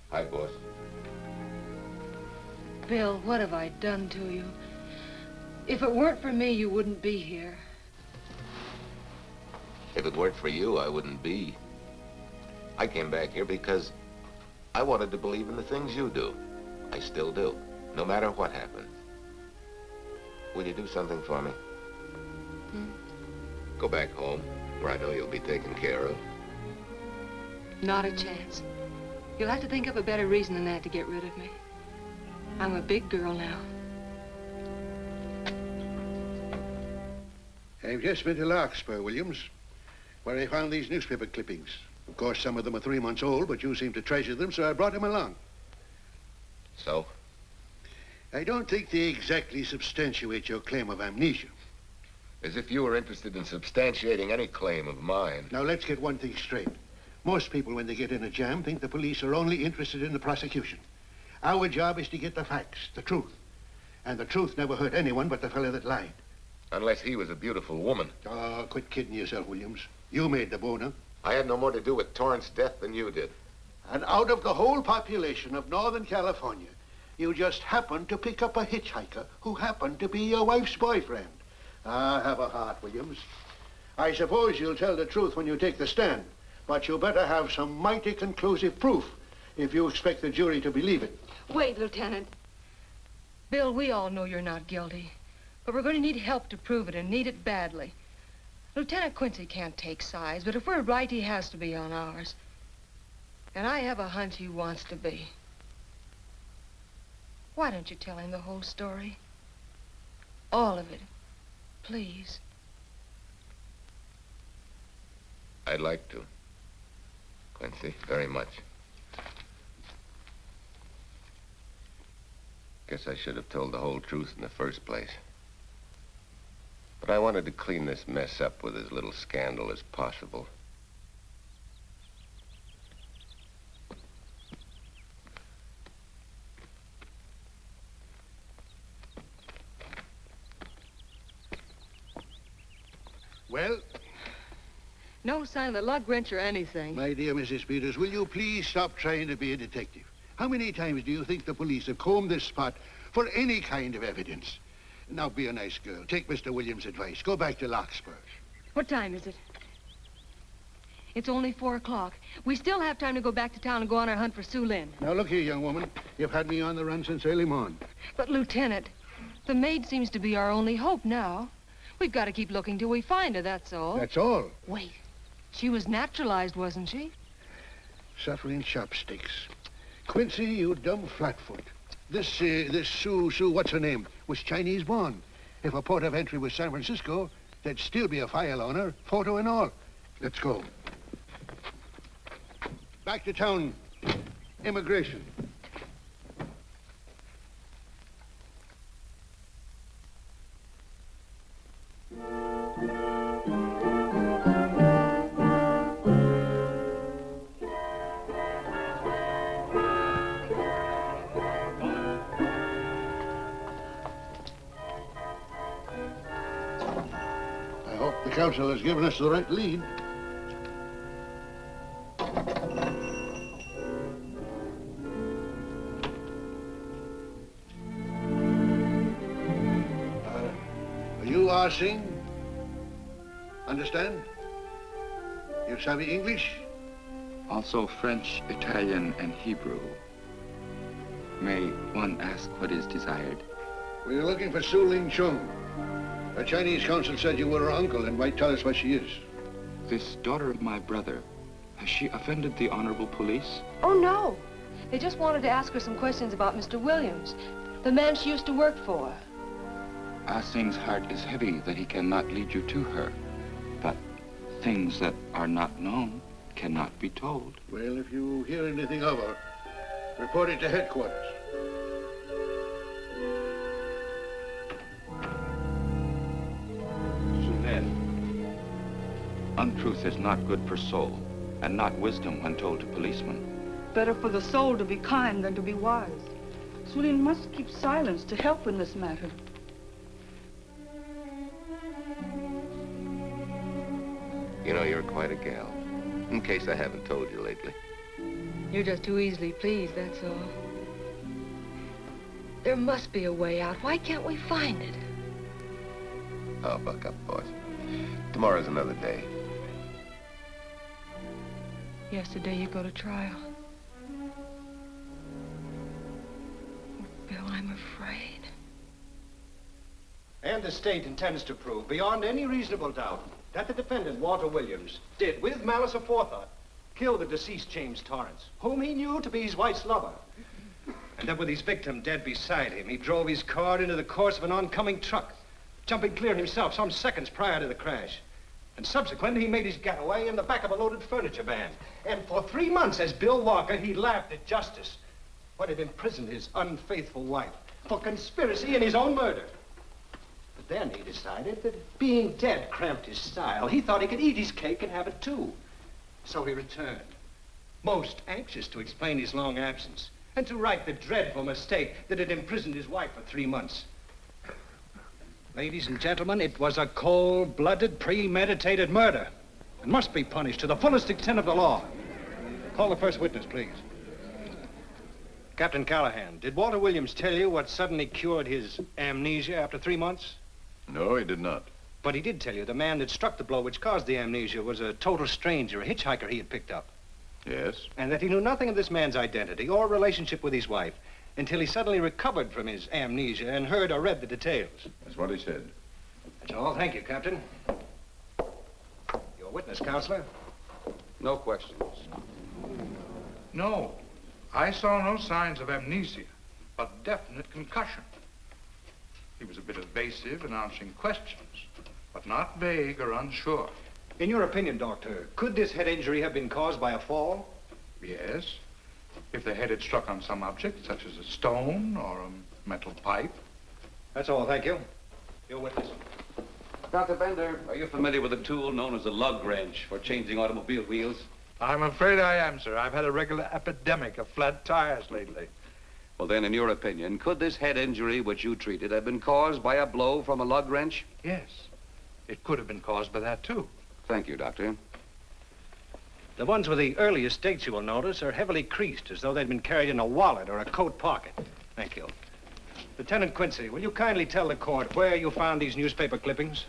Speaker 13: Hi, boss.
Speaker 22: Bill, what have I done to you? If it weren't for me, you wouldn't be here.
Speaker 13: If it weren't for you, I wouldn't be. I came back here because I wanted to believe in the things you do. I still do, no matter what happens. Will you do something for me? Go back home, where I know you'll be taken care of.
Speaker 22: Not a chance. You'll have to think up a better reason than that to get rid of me. I'm a big girl now.
Speaker 16: I've just been to Larkspur, Williams, where I found these newspaper clippings. Of course, some of them are 3 months old, but you seem to treasure them, so I brought them along.
Speaker 13: So?
Speaker 16: I don't think they exactly substantiate your claim of amnesia.
Speaker 13: As if you were interested in substantiating any claim of mine.
Speaker 16: Now, let's get one thing straight. Most people, when they get in a jam, think the police are only interested in the prosecution. Our job is to get the facts, the truth. And the truth never hurt anyone but the fellow that lied.
Speaker 13: Unless he was a beautiful woman.
Speaker 16: Oh, quit kidding yourself, Williams. You made the boner.
Speaker 13: I had no more to do with Torrance's death than you did.
Speaker 16: And out of the whole population of Northern California, you just happened to pick up a hitchhiker who happened to be your wife's boyfriend. Ah, have a heart, Williams. I suppose you'll tell the truth when you take the stand, but you better have some mighty conclusive proof if you expect the jury to believe it.
Speaker 22: Wait, Lieutenant. Bill, we all know you're not guilty, but we're going to need help to prove it, and need it badly. Lieutenant Quincy can't take sides, but if we're right, he has to be on ours. And I have a hunch he wants to be. Why don't you tell him the whole story? All of it, please.
Speaker 13: I'd like to, Quincy, very much. Guess I should have told the whole truth in the first place. But I wanted to clean this mess up with as little scandal as possible.
Speaker 16: Well?
Speaker 22: No sign of the lug wrench or anything.
Speaker 16: My dear Mrs. Peters, will you please stop trying to be a detective? How many times do you think the police have combed this spot for any kind of evidence? Now, be a nice girl. Take Mr. Williams' advice. Go back to Larkspur.
Speaker 22: What time is it? It's only 4 o'clock. We still have time to go back to town and go on our hunt for Sue Lynn.
Speaker 16: Now, look here, young woman. You've had me on the run since early morn.
Speaker 22: But, Lieutenant, the maid seems to be our only hope now. We've got to keep looking till we find her, that's all.
Speaker 16: That's all?
Speaker 22: Wait. She was naturalized, wasn't she?
Speaker 16: Suffering chopsticks. Quincy, you dumb flatfoot. This Sue, what's her name, was Chinese born. If her port of entry was San Francisco, there'd still be a file on her, photo and all. Let's go. Back to town. Immigration. The council has given us the right lead. You are Singh? Understand? You savvy English?
Speaker 14: Also French, Italian, and Hebrew. May one ask what is desired?
Speaker 16: We're looking for Su Ling Chung. The Chinese consul said you were her uncle and might tell us what she is.
Speaker 14: This daughter of my brother, has she offended the honorable police?
Speaker 22: Oh, no. They just wanted to ask her some questions about Mr. Williams, the man she used to work for.
Speaker 14: Ah Singh's heart is heavy that he cannot lead you to her. But things that are not known cannot be told.
Speaker 16: Well, if you hear anything of her, report it to headquarters.
Speaker 14: Sunel, untruth is not good for soul, and not wisdom when told to policemen.
Speaker 20: Better for the soul to be kind than to be wise. Sulin must keep silence to help in this matter.
Speaker 13: You know, you're quite a gal. In case I haven't told you lately.
Speaker 22: You're just too easily pleased, that's all. There must be a way out. Why can't we find it?
Speaker 13: Oh, buck up, boys. Tomorrow's another day.
Speaker 22: Yesterday you go to trial. Oh, Bill, I'm afraid.
Speaker 7: And the state intends to prove, beyond any reasonable doubt, that the defendant, Walter Williams, did, with malice aforethought, kill the deceased James Torrance, whom he knew to be his wife's lover. And that with his victim dead beside him, he drove his car into the course of an oncoming truck, jumping clear himself some seconds prior to the crash. And subsequently, he made his getaway in the back of a loaded furniture van. And for 3 months, as Bill Walker, he laughed at justice when he'd imprisoned his unfaithful wife for conspiracy in his own murder. But then he decided that being dead cramped his style. He thought he could eat his cake and have it too. So he returned, most anxious to explain his long absence and to right the dreadful mistake that had imprisoned his wife for 3 months. Ladies and gentlemen, it was a cold-blooded, premeditated murder and must be punished to the fullest extent of the law. Call the first witness, please. Captain Callahan, did Walter Williams tell you what suddenly cured his amnesia after 3 months?
Speaker 10: No, he did not.
Speaker 7: But he did tell you the man that struck the blow which caused the amnesia was a total stranger, a hitchhiker he had picked up.
Speaker 10: Yes?
Speaker 7: And that he knew nothing of this man's identity or relationship with his wife until he suddenly recovered from his amnesia and heard or read the details.
Speaker 10: That's what he said.
Speaker 7: That's all. Thank you, Captain. Your witness, Counselor.
Speaker 21: No questions.
Speaker 15: No, I saw no signs of amnesia, but definite concussion. He was a bit evasive in answering questions, but not vague or unsure.
Speaker 7: In your opinion, Doctor, could this head injury have been caused by a fall?
Speaker 15: Yes, if the head had struck on some object, such as a stone or a metal pipe.
Speaker 7: That's all, thank you. Your witness.
Speaker 21: Dr. Bender, are you familiar with a tool known as a lug wrench for changing automobile wheels?
Speaker 15: I'm afraid I am, sir. I've had a regular epidemic of flat tires lately.
Speaker 21: Well, then, in your opinion, could this head injury which you treated have been caused by a blow from a lug wrench?
Speaker 15: Yes, it could have been caused by that, too.
Speaker 21: Thank you, Doctor.
Speaker 7: The ones with the earliest dates, you will notice, are heavily creased, as though they'd been carried in a wallet or a coat pocket. Thank you. Lieutenant Quincy, will you kindly tell the court where you found these newspaper clippings?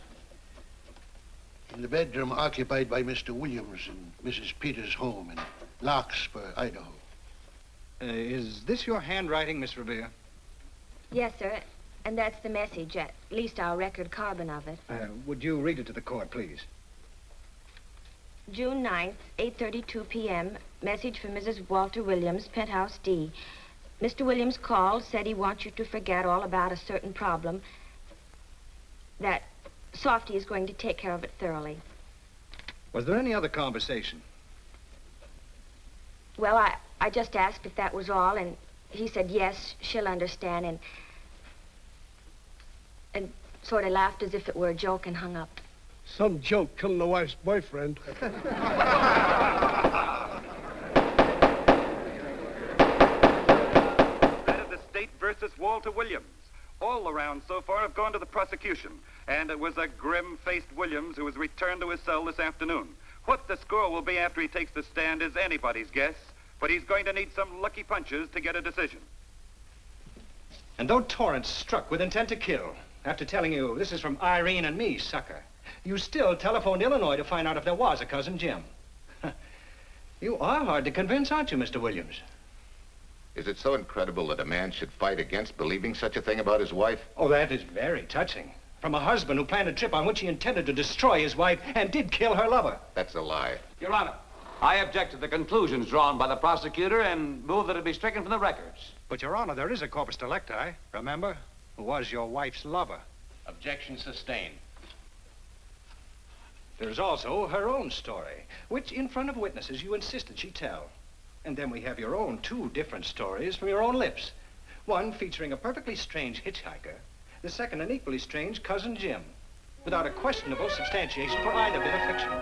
Speaker 16: In the bedroom occupied by Mr. Williams in Mrs. Peters' home in Larkspur, Idaho.
Speaker 7: Is this your handwriting, Miss Revere?
Speaker 9: Yes, sir. And that's the message, at least our record carbon of it.
Speaker 7: Would you read it to the court, please?
Speaker 9: June 9th, 8:32 p.m. Message from Mrs. Walter Williams, Penthouse D. Mr. Williams called, said he wants you to forget all about a certain problem, that Softy is going to take care of it thoroughly.
Speaker 7: Was there any other conversation?
Speaker 9: Well, I just asked if that was all, and he said, yes, she'll understand, and sort of laughed as if it were a joke and hung up.
Speaker 17: Some joke killing the wife's boyfriend.
Speaker 21: Head of the state versus Walter Williams. All the rounds so far have gone to the prosecution.
Speaker 11: And it was a grim-faced Williams who was returned to his cell this afternoon. What the score will be after he takes the stand is anybody's guess, but he's going to need some lucky punches to get a decision.
Speaker 7: And though Torrance struck with intent to kill, after telling you this is from Irene and me, sucker, you still telephoned Illinois to find out if there was a Cousin Jim. You are hard to convince, aren't you, Mr. Williams?
Speaker 4: Is it so incredible that a man should fight against believing such a thing about his wife?
Speaker 7: Oh, that is very touching. From a husband who planned a trip on which he intended to destroy his wife and did kill her lover.
Speaker 4: That's a lie.
Speaker 19: Your Honor, I object to the conclusions drawn by the prosecutor and move that it be stricken from the records.
Speaker 7: But, Your Honor, there is a corpus delicti, remember? Who was your wife's lover.
Speaker 21: Objection sustained.
Speaker 7: There's also her own story, which in front of witnesses you insisted she tell. And then we have your own two different stories from your own lips. One featuring a perfectly strange hitchhiker, the second an equally strange Cousin Jim, without a questionable substantiation for either bit of fiction.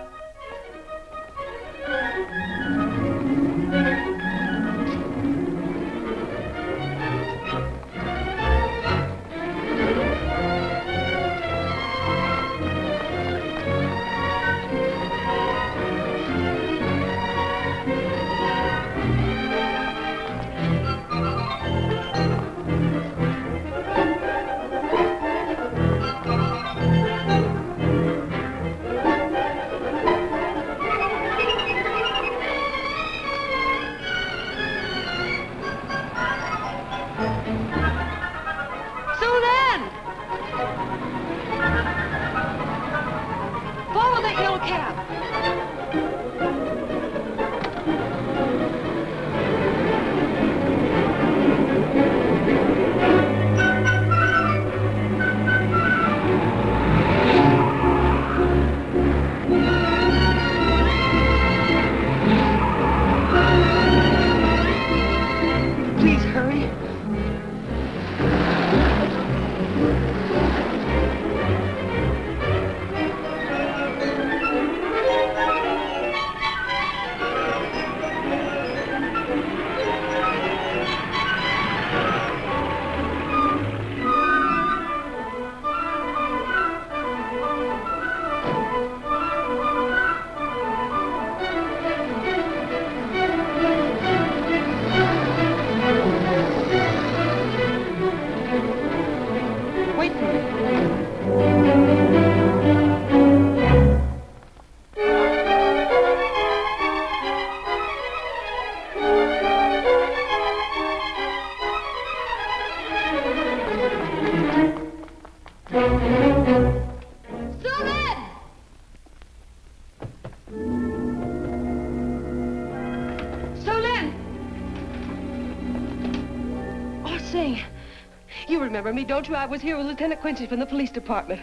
Speaker 23: Remember me, don't you? I was here with Lieutenant Quincy from the police department.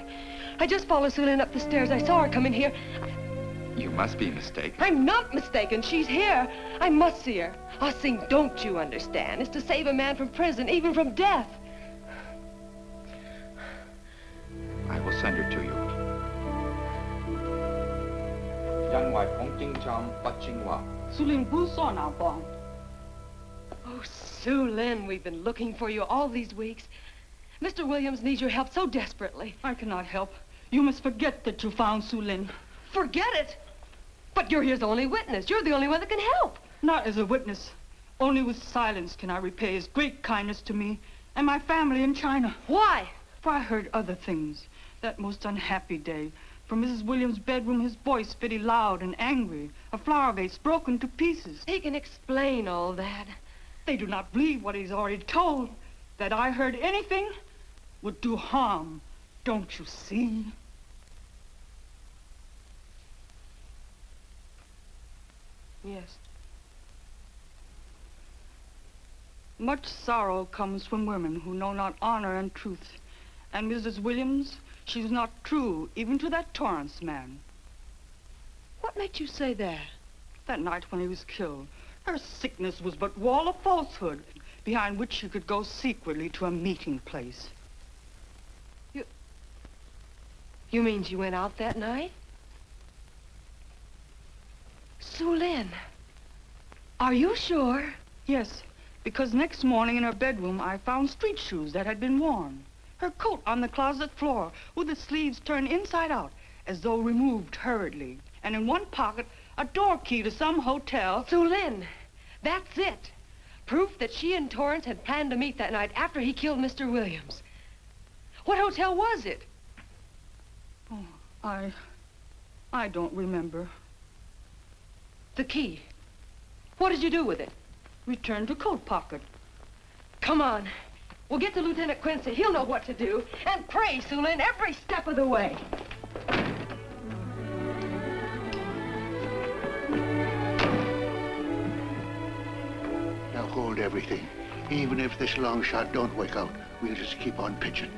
Speaker 23: I just followed Sue Lynn up the stairs. I saw her come in here.
Speaker 14: You must be mistaken.
Speaker 23: I'm not mistaken. She's here. I must see her. Our thing, don't you understand, is to save a man from prison, even from death.
Speaker 14: I will send her to you.
Speaker 23: Sue Lynn, oh, Sue Lynn, we've been looking for you all these weeks. Mr. Williams needs your help so desperately.
Speaker 20: I cannot help. You must forget that you found Sue Lynn.
Speaker 23: Forget it? But you're his only witness. You're the only one that can help.
Speaker 20: Not as a witness. Only with silence can I repay his great kindness to me and my family in China.
Speaker 23: Why?
Speaker 20: For I heard other things. That most unhappy day. From Mrs. Williams' bedroom, his voice very loud and angry. A flower vase broken to pieces.
Speaker 23: He can explain all that.
Speaker 20: They do not believe what he's already told. That I heard anything would do harm. Don't you see?
Speaker 23: Yes.
Speaker 20: Much sorrow comes from women who know not honor and truth. And Mrs. Williams, she was not true even to that Torrance man.
Speaker 23: What made you say that?
Speaker 20: That night when he was killed. Her sickness was but wall of falsehood, behind which she could go secretly to a meeting place.
Speaker 23: You mean she went out that night? Sue Lynn, are you sure?
Speaker 20: Yes, because next morning in her bedroom I found street shoes that had been worn. Her coat on the closet floor with the sleeves turned inside out as though removed hurriedly. And in one pocket, a door key to some hotel.
Speaker 23: Sue Lynn, that's it. Proof that she and Torrance had planned to meet that night after he killed Mr. Williams. What hotel was it?
Speaker 20: Oh, I don't remember.
Speaker 23: The key. What did you do with it?
Speaker 20: Returned to coat pocket.
Speaker 23: Come on. We'll get to Lieutenant Quincy. He'll know what to do. And pray, Sue Lynn, every step of the way.
Speaker 16: Now hold everything. Even if this long shot don't work out, we'll just keep on pitching.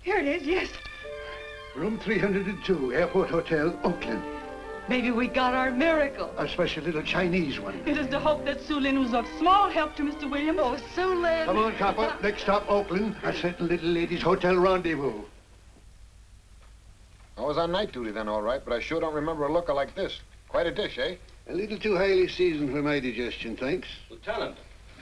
Speaker 20: Here it is, yes.
Speaker 16: Room 302, Airport Hotel, Oakland.
Speaker 23: Maybe we got our miracle.
Speaker 16: A special little Chinese one.
Speaker 20: It is to hope that Sue Lynn was of small help to Mr. Williams.
Speaker 23: Oh, Sue Lynn.
Speaker 16: Come on, copper. Next stop, Oakland. A certain little lady's hotel rendezvous.
Speaker 4: I was on night duty then, all right, but I sure don't remember a looker like this. Quite a dish, eh?
Speaker 16: A little too highly seasoned for my digestion, thanks.
Speaker 1: Lieutenant,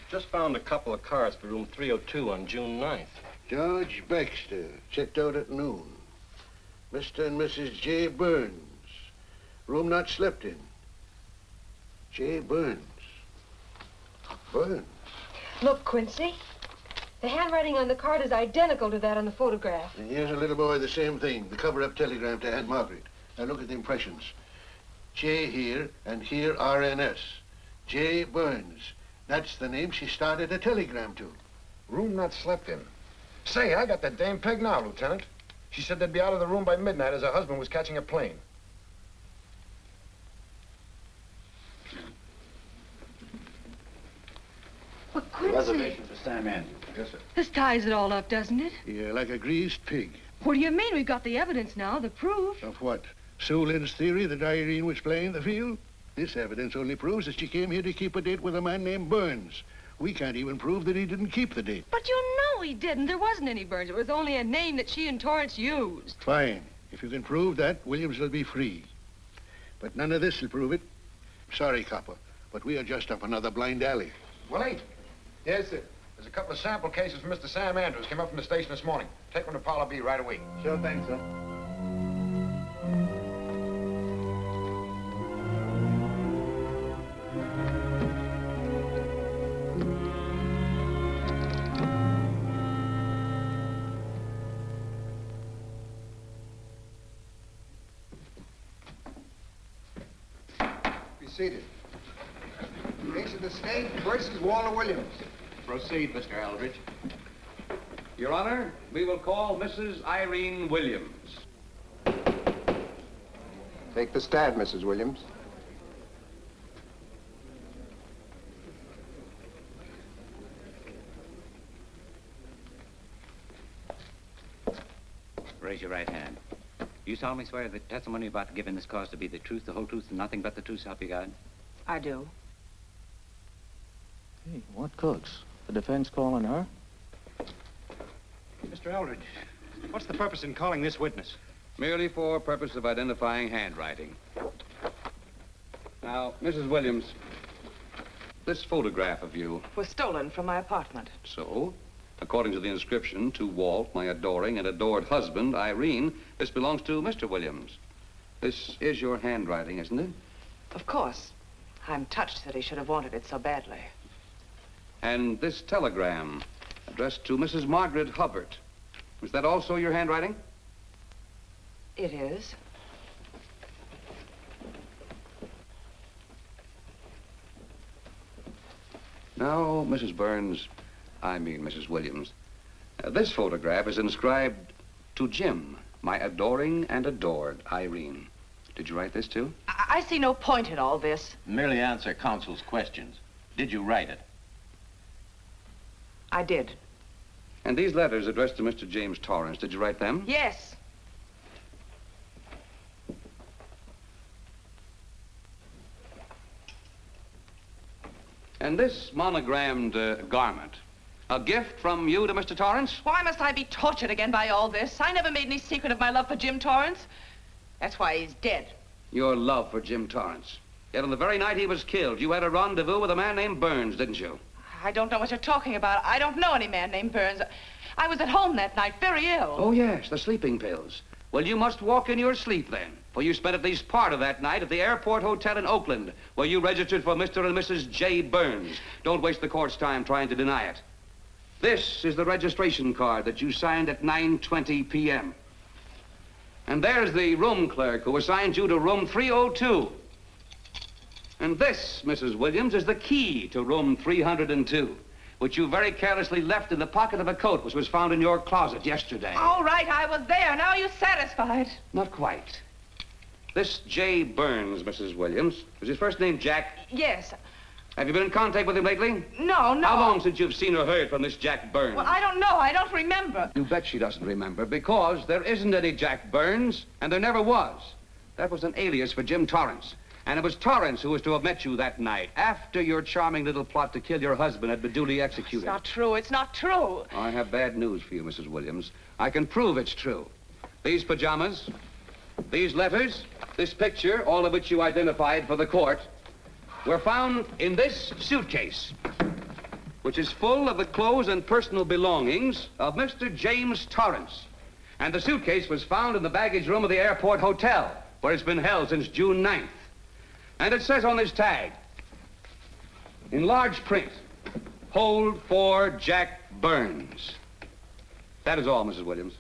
Speaker 1: just found a couple of cards for room 302 on June 9th.
Speaker 16: George Baxter, checked out at noon. Mr. and Mrs. J. Burns. Room not slept in. J. Burns. Burns.
Speaker 23: Look, Quincy. The handwriting on the card is identical to that on the photograph.
Speaker 16: And here's a little boy, the same thing. The cover-up telegram to Aunt Margaret. Now look at the impressions. J here, and here RNS. J. Burns. That's the name she started a telegram to.
Speaker 4: Room not slept in. Say, I got that dame pegged now, Lieutenant. She said they'd be out of the room by midnight as her husband was catching a plane.
Speaker 23: But Quincy...
Speaker 2: Reservation for Sam Andrews.
Speaker 4: Yes, sir.
Speaker 23: This ties it all up, doesn't it?
Speaker 16: Yeah, like a greased pig.
Speaker 23: What do you mean? We've got the evidence now, the proof.
Speaker 16: Of what? Sue Lynn's theory that Irene was playing the field? This evidence only proves that she came here to keep a date with a man named Burns. We can't even prove that he didn't keep the date.
Speaker 23: But you know he didn't. There wasn't any Burns. It was only a name that she and Torrance used.
Speaker 16: Fine. If you can prove that, Williams will be free. But none of this will prove it. Sorry, copper, but we are just up another blind alley.
Speaker 4: Willie?
Speaker 17: Yes, sir.
Speaker 4: There's a couple of sample cases from Mr. Sam Andrews. Came up from the station this morning. Take them to Parlor B right away.
Speaker 17: Sure thing, sir.
Speaker 7: Be seated. Case of the state versus Walter Williams.
Speaker 19: Proceed, Mr. Eldridge. Your Honor, we will call Mrs. Irene Williams.
Speaker 7: Take the stand, Mrs. Williams.
Speaker 5: Raise your right hand. You solemnly swear the testimony about to give in this cause to be the truth, the whole truth, and nothing but the truth, so help you God?
Speaker 8: I do.
Speaker 18: Hey, what cooks? The defense calling her?
Speaker 7: Mr. Eldridge, what's the purpose in calling this witness?
Speaker 19: Merely for purpose of identifying handwriting. Now, Mrs. Williams, this photograph of you...
Speaker 8: Was stolen from my apartment.
Speaker 19: So, according to the inscription, to Walt, my adoring and adored husband, Irene, this belongs to Mr. Williams. This is your handwriting, isn't it?
Speaker 8: Of course. I'm touched that he should have wanted it so badly.
Speaker 19: And this telegram, addressed to Mrs. Margaret Hubbard. Was that also your handwriting?
Speaker 8: It is.
Speaker 19: Now, Mrs. Burns, I mean Mrs. Williams, this photograph is inscribed to Jim, my adoring and adored Irene. Did you write this too?
Speaker 8: I see no point in all this.
Speaker 5: Merely answer counsel's questions. Did you write it?
Speaker 8: I did.
Speaker 19: And these letters addressed to Mr. James Torrance, did you write them?
Speaker 8: Yes.
Speaker 19: And this monogrammed garment, A gift from you to Mr. Torrance?
Speaker 8: Why must I be tortured again by all this? I never made any secret of my love for Jim Torrance. That's why he's dead.
Speaker 19: Your love for Jim Torrance. Yet on the very night he was killed, you had a rendezvous with a man named Burns, didn't you?
Speaker 8: I don't know what you're talking about. I don't know any man named Burns. I was at home that night, very ill.
Speaker 19: Oh, yes, the sleeping pills. Well, you must walk in your sleep then, for you spent at least part of that night at the airport hotel in Oakland, where you registered for Mr. and Mrs. J. Burns. Don't waste the court's time trying to deny it. This is the registration card that you signed at 9:20 p.m. And there's the room clerk who assigned you to room 302. And this, Mrs. Williams, is the key to room 302, which you very carelessly left in the pocket of a coat which was found in your closet yesterday.
Speaker 8: All right, I was there. Now you're satisfied.
Speaker 19: Not quite. This J. Burns, Mrs. Williams, was his first name Jack?
Speaker 8: Yes.
Speaker 19: Have you been in contact with him lately?
Speaker 8: No.
Speaker 19: How long since you've seen or heard from this Jack Burns?
Speaker 8: Well, I don't know. I don't remember.
Speaker 19: You bet she doesn't remember, because there isn't any Jack Burns, and there never was. That was an alias for Jim Torrance. And it was Torrance who was to have met you that night, after your charming little plot to kill your husband had been duly executed.
Speaker 8: It's not true. It's not true.
Speaker 19: I have bad news for you, Mrs. Williams. I can prove it's true. These pajamas, these letters, this picture, all of which you identified for the court, were found in this suitcase, which is full of the clothes and personal belongings of Mr. James Torrance. And the suitcase was found in the baggage room of the airport hotel, where it's been held since June 9th. And it says on this tag, in large print, hold for Jack Burns. That is all, Mrs. Williams.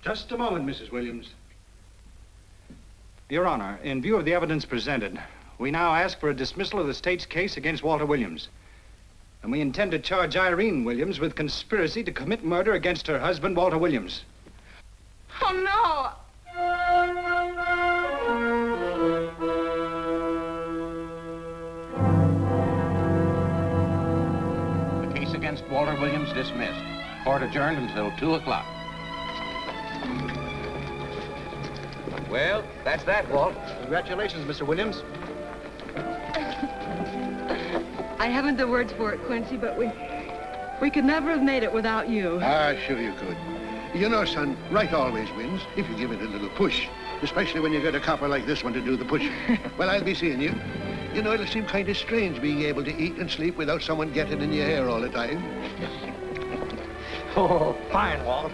Speaker 7: Just a moment, Mrs. Williams. Your Honor, in view of the evidence presented, we now ask for a dismissal of the state's case against Walter Williams. And we intend to charge Irene Williams with conspiracy to commit murder against her husband, Walter Williams.
Speaker 8: Oh, no.
Speaker 21: The case against Walter Williams dismissed. Court adjourned until 2 o'clock.
Speaker 19: Well, that's that, Walt.
Speaker 7: Congratulations, Mr. Williams.
Speaker 22: I haven't the words for it, Quincy, but we could never have made it without you.
Speaker 16: Ah, sure you could. You know, son, right always wins if you give it a little push, especially when you get a copper like this one to do the pushing. Well, I'll be seeing you. You know, it'll seem kind of strange being able to eat and sleep without someone getting in your hair all the time.
Speaker 2: Oh, fine, Walt.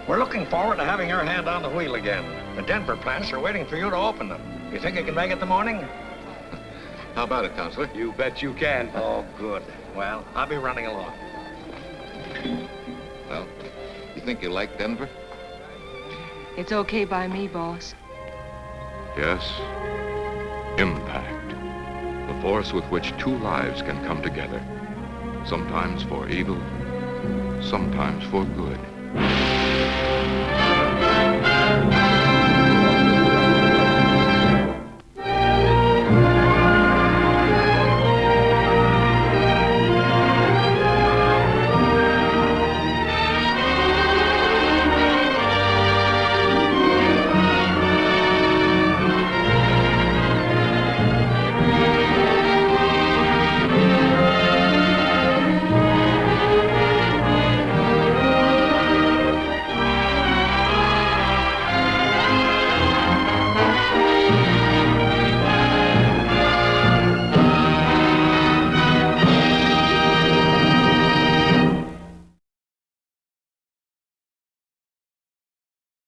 Speaker 2: We're looking forward to having your hand on the wheel again. The Denver plants are waiting for you to open them. You think you can make it the morning?
Speaker 4: How about it, Counselor?
Speaker 19: You bet you can.
Speaker 2: Oh, good. Well, I'll be running along.
Speaker 4: Well, you think you like Denver?
Speaker 22: It's okay by me, boss.
Speaker 3: Yes, impact. The force with which two lives can come together. Sometimes for evil, sometimes for good.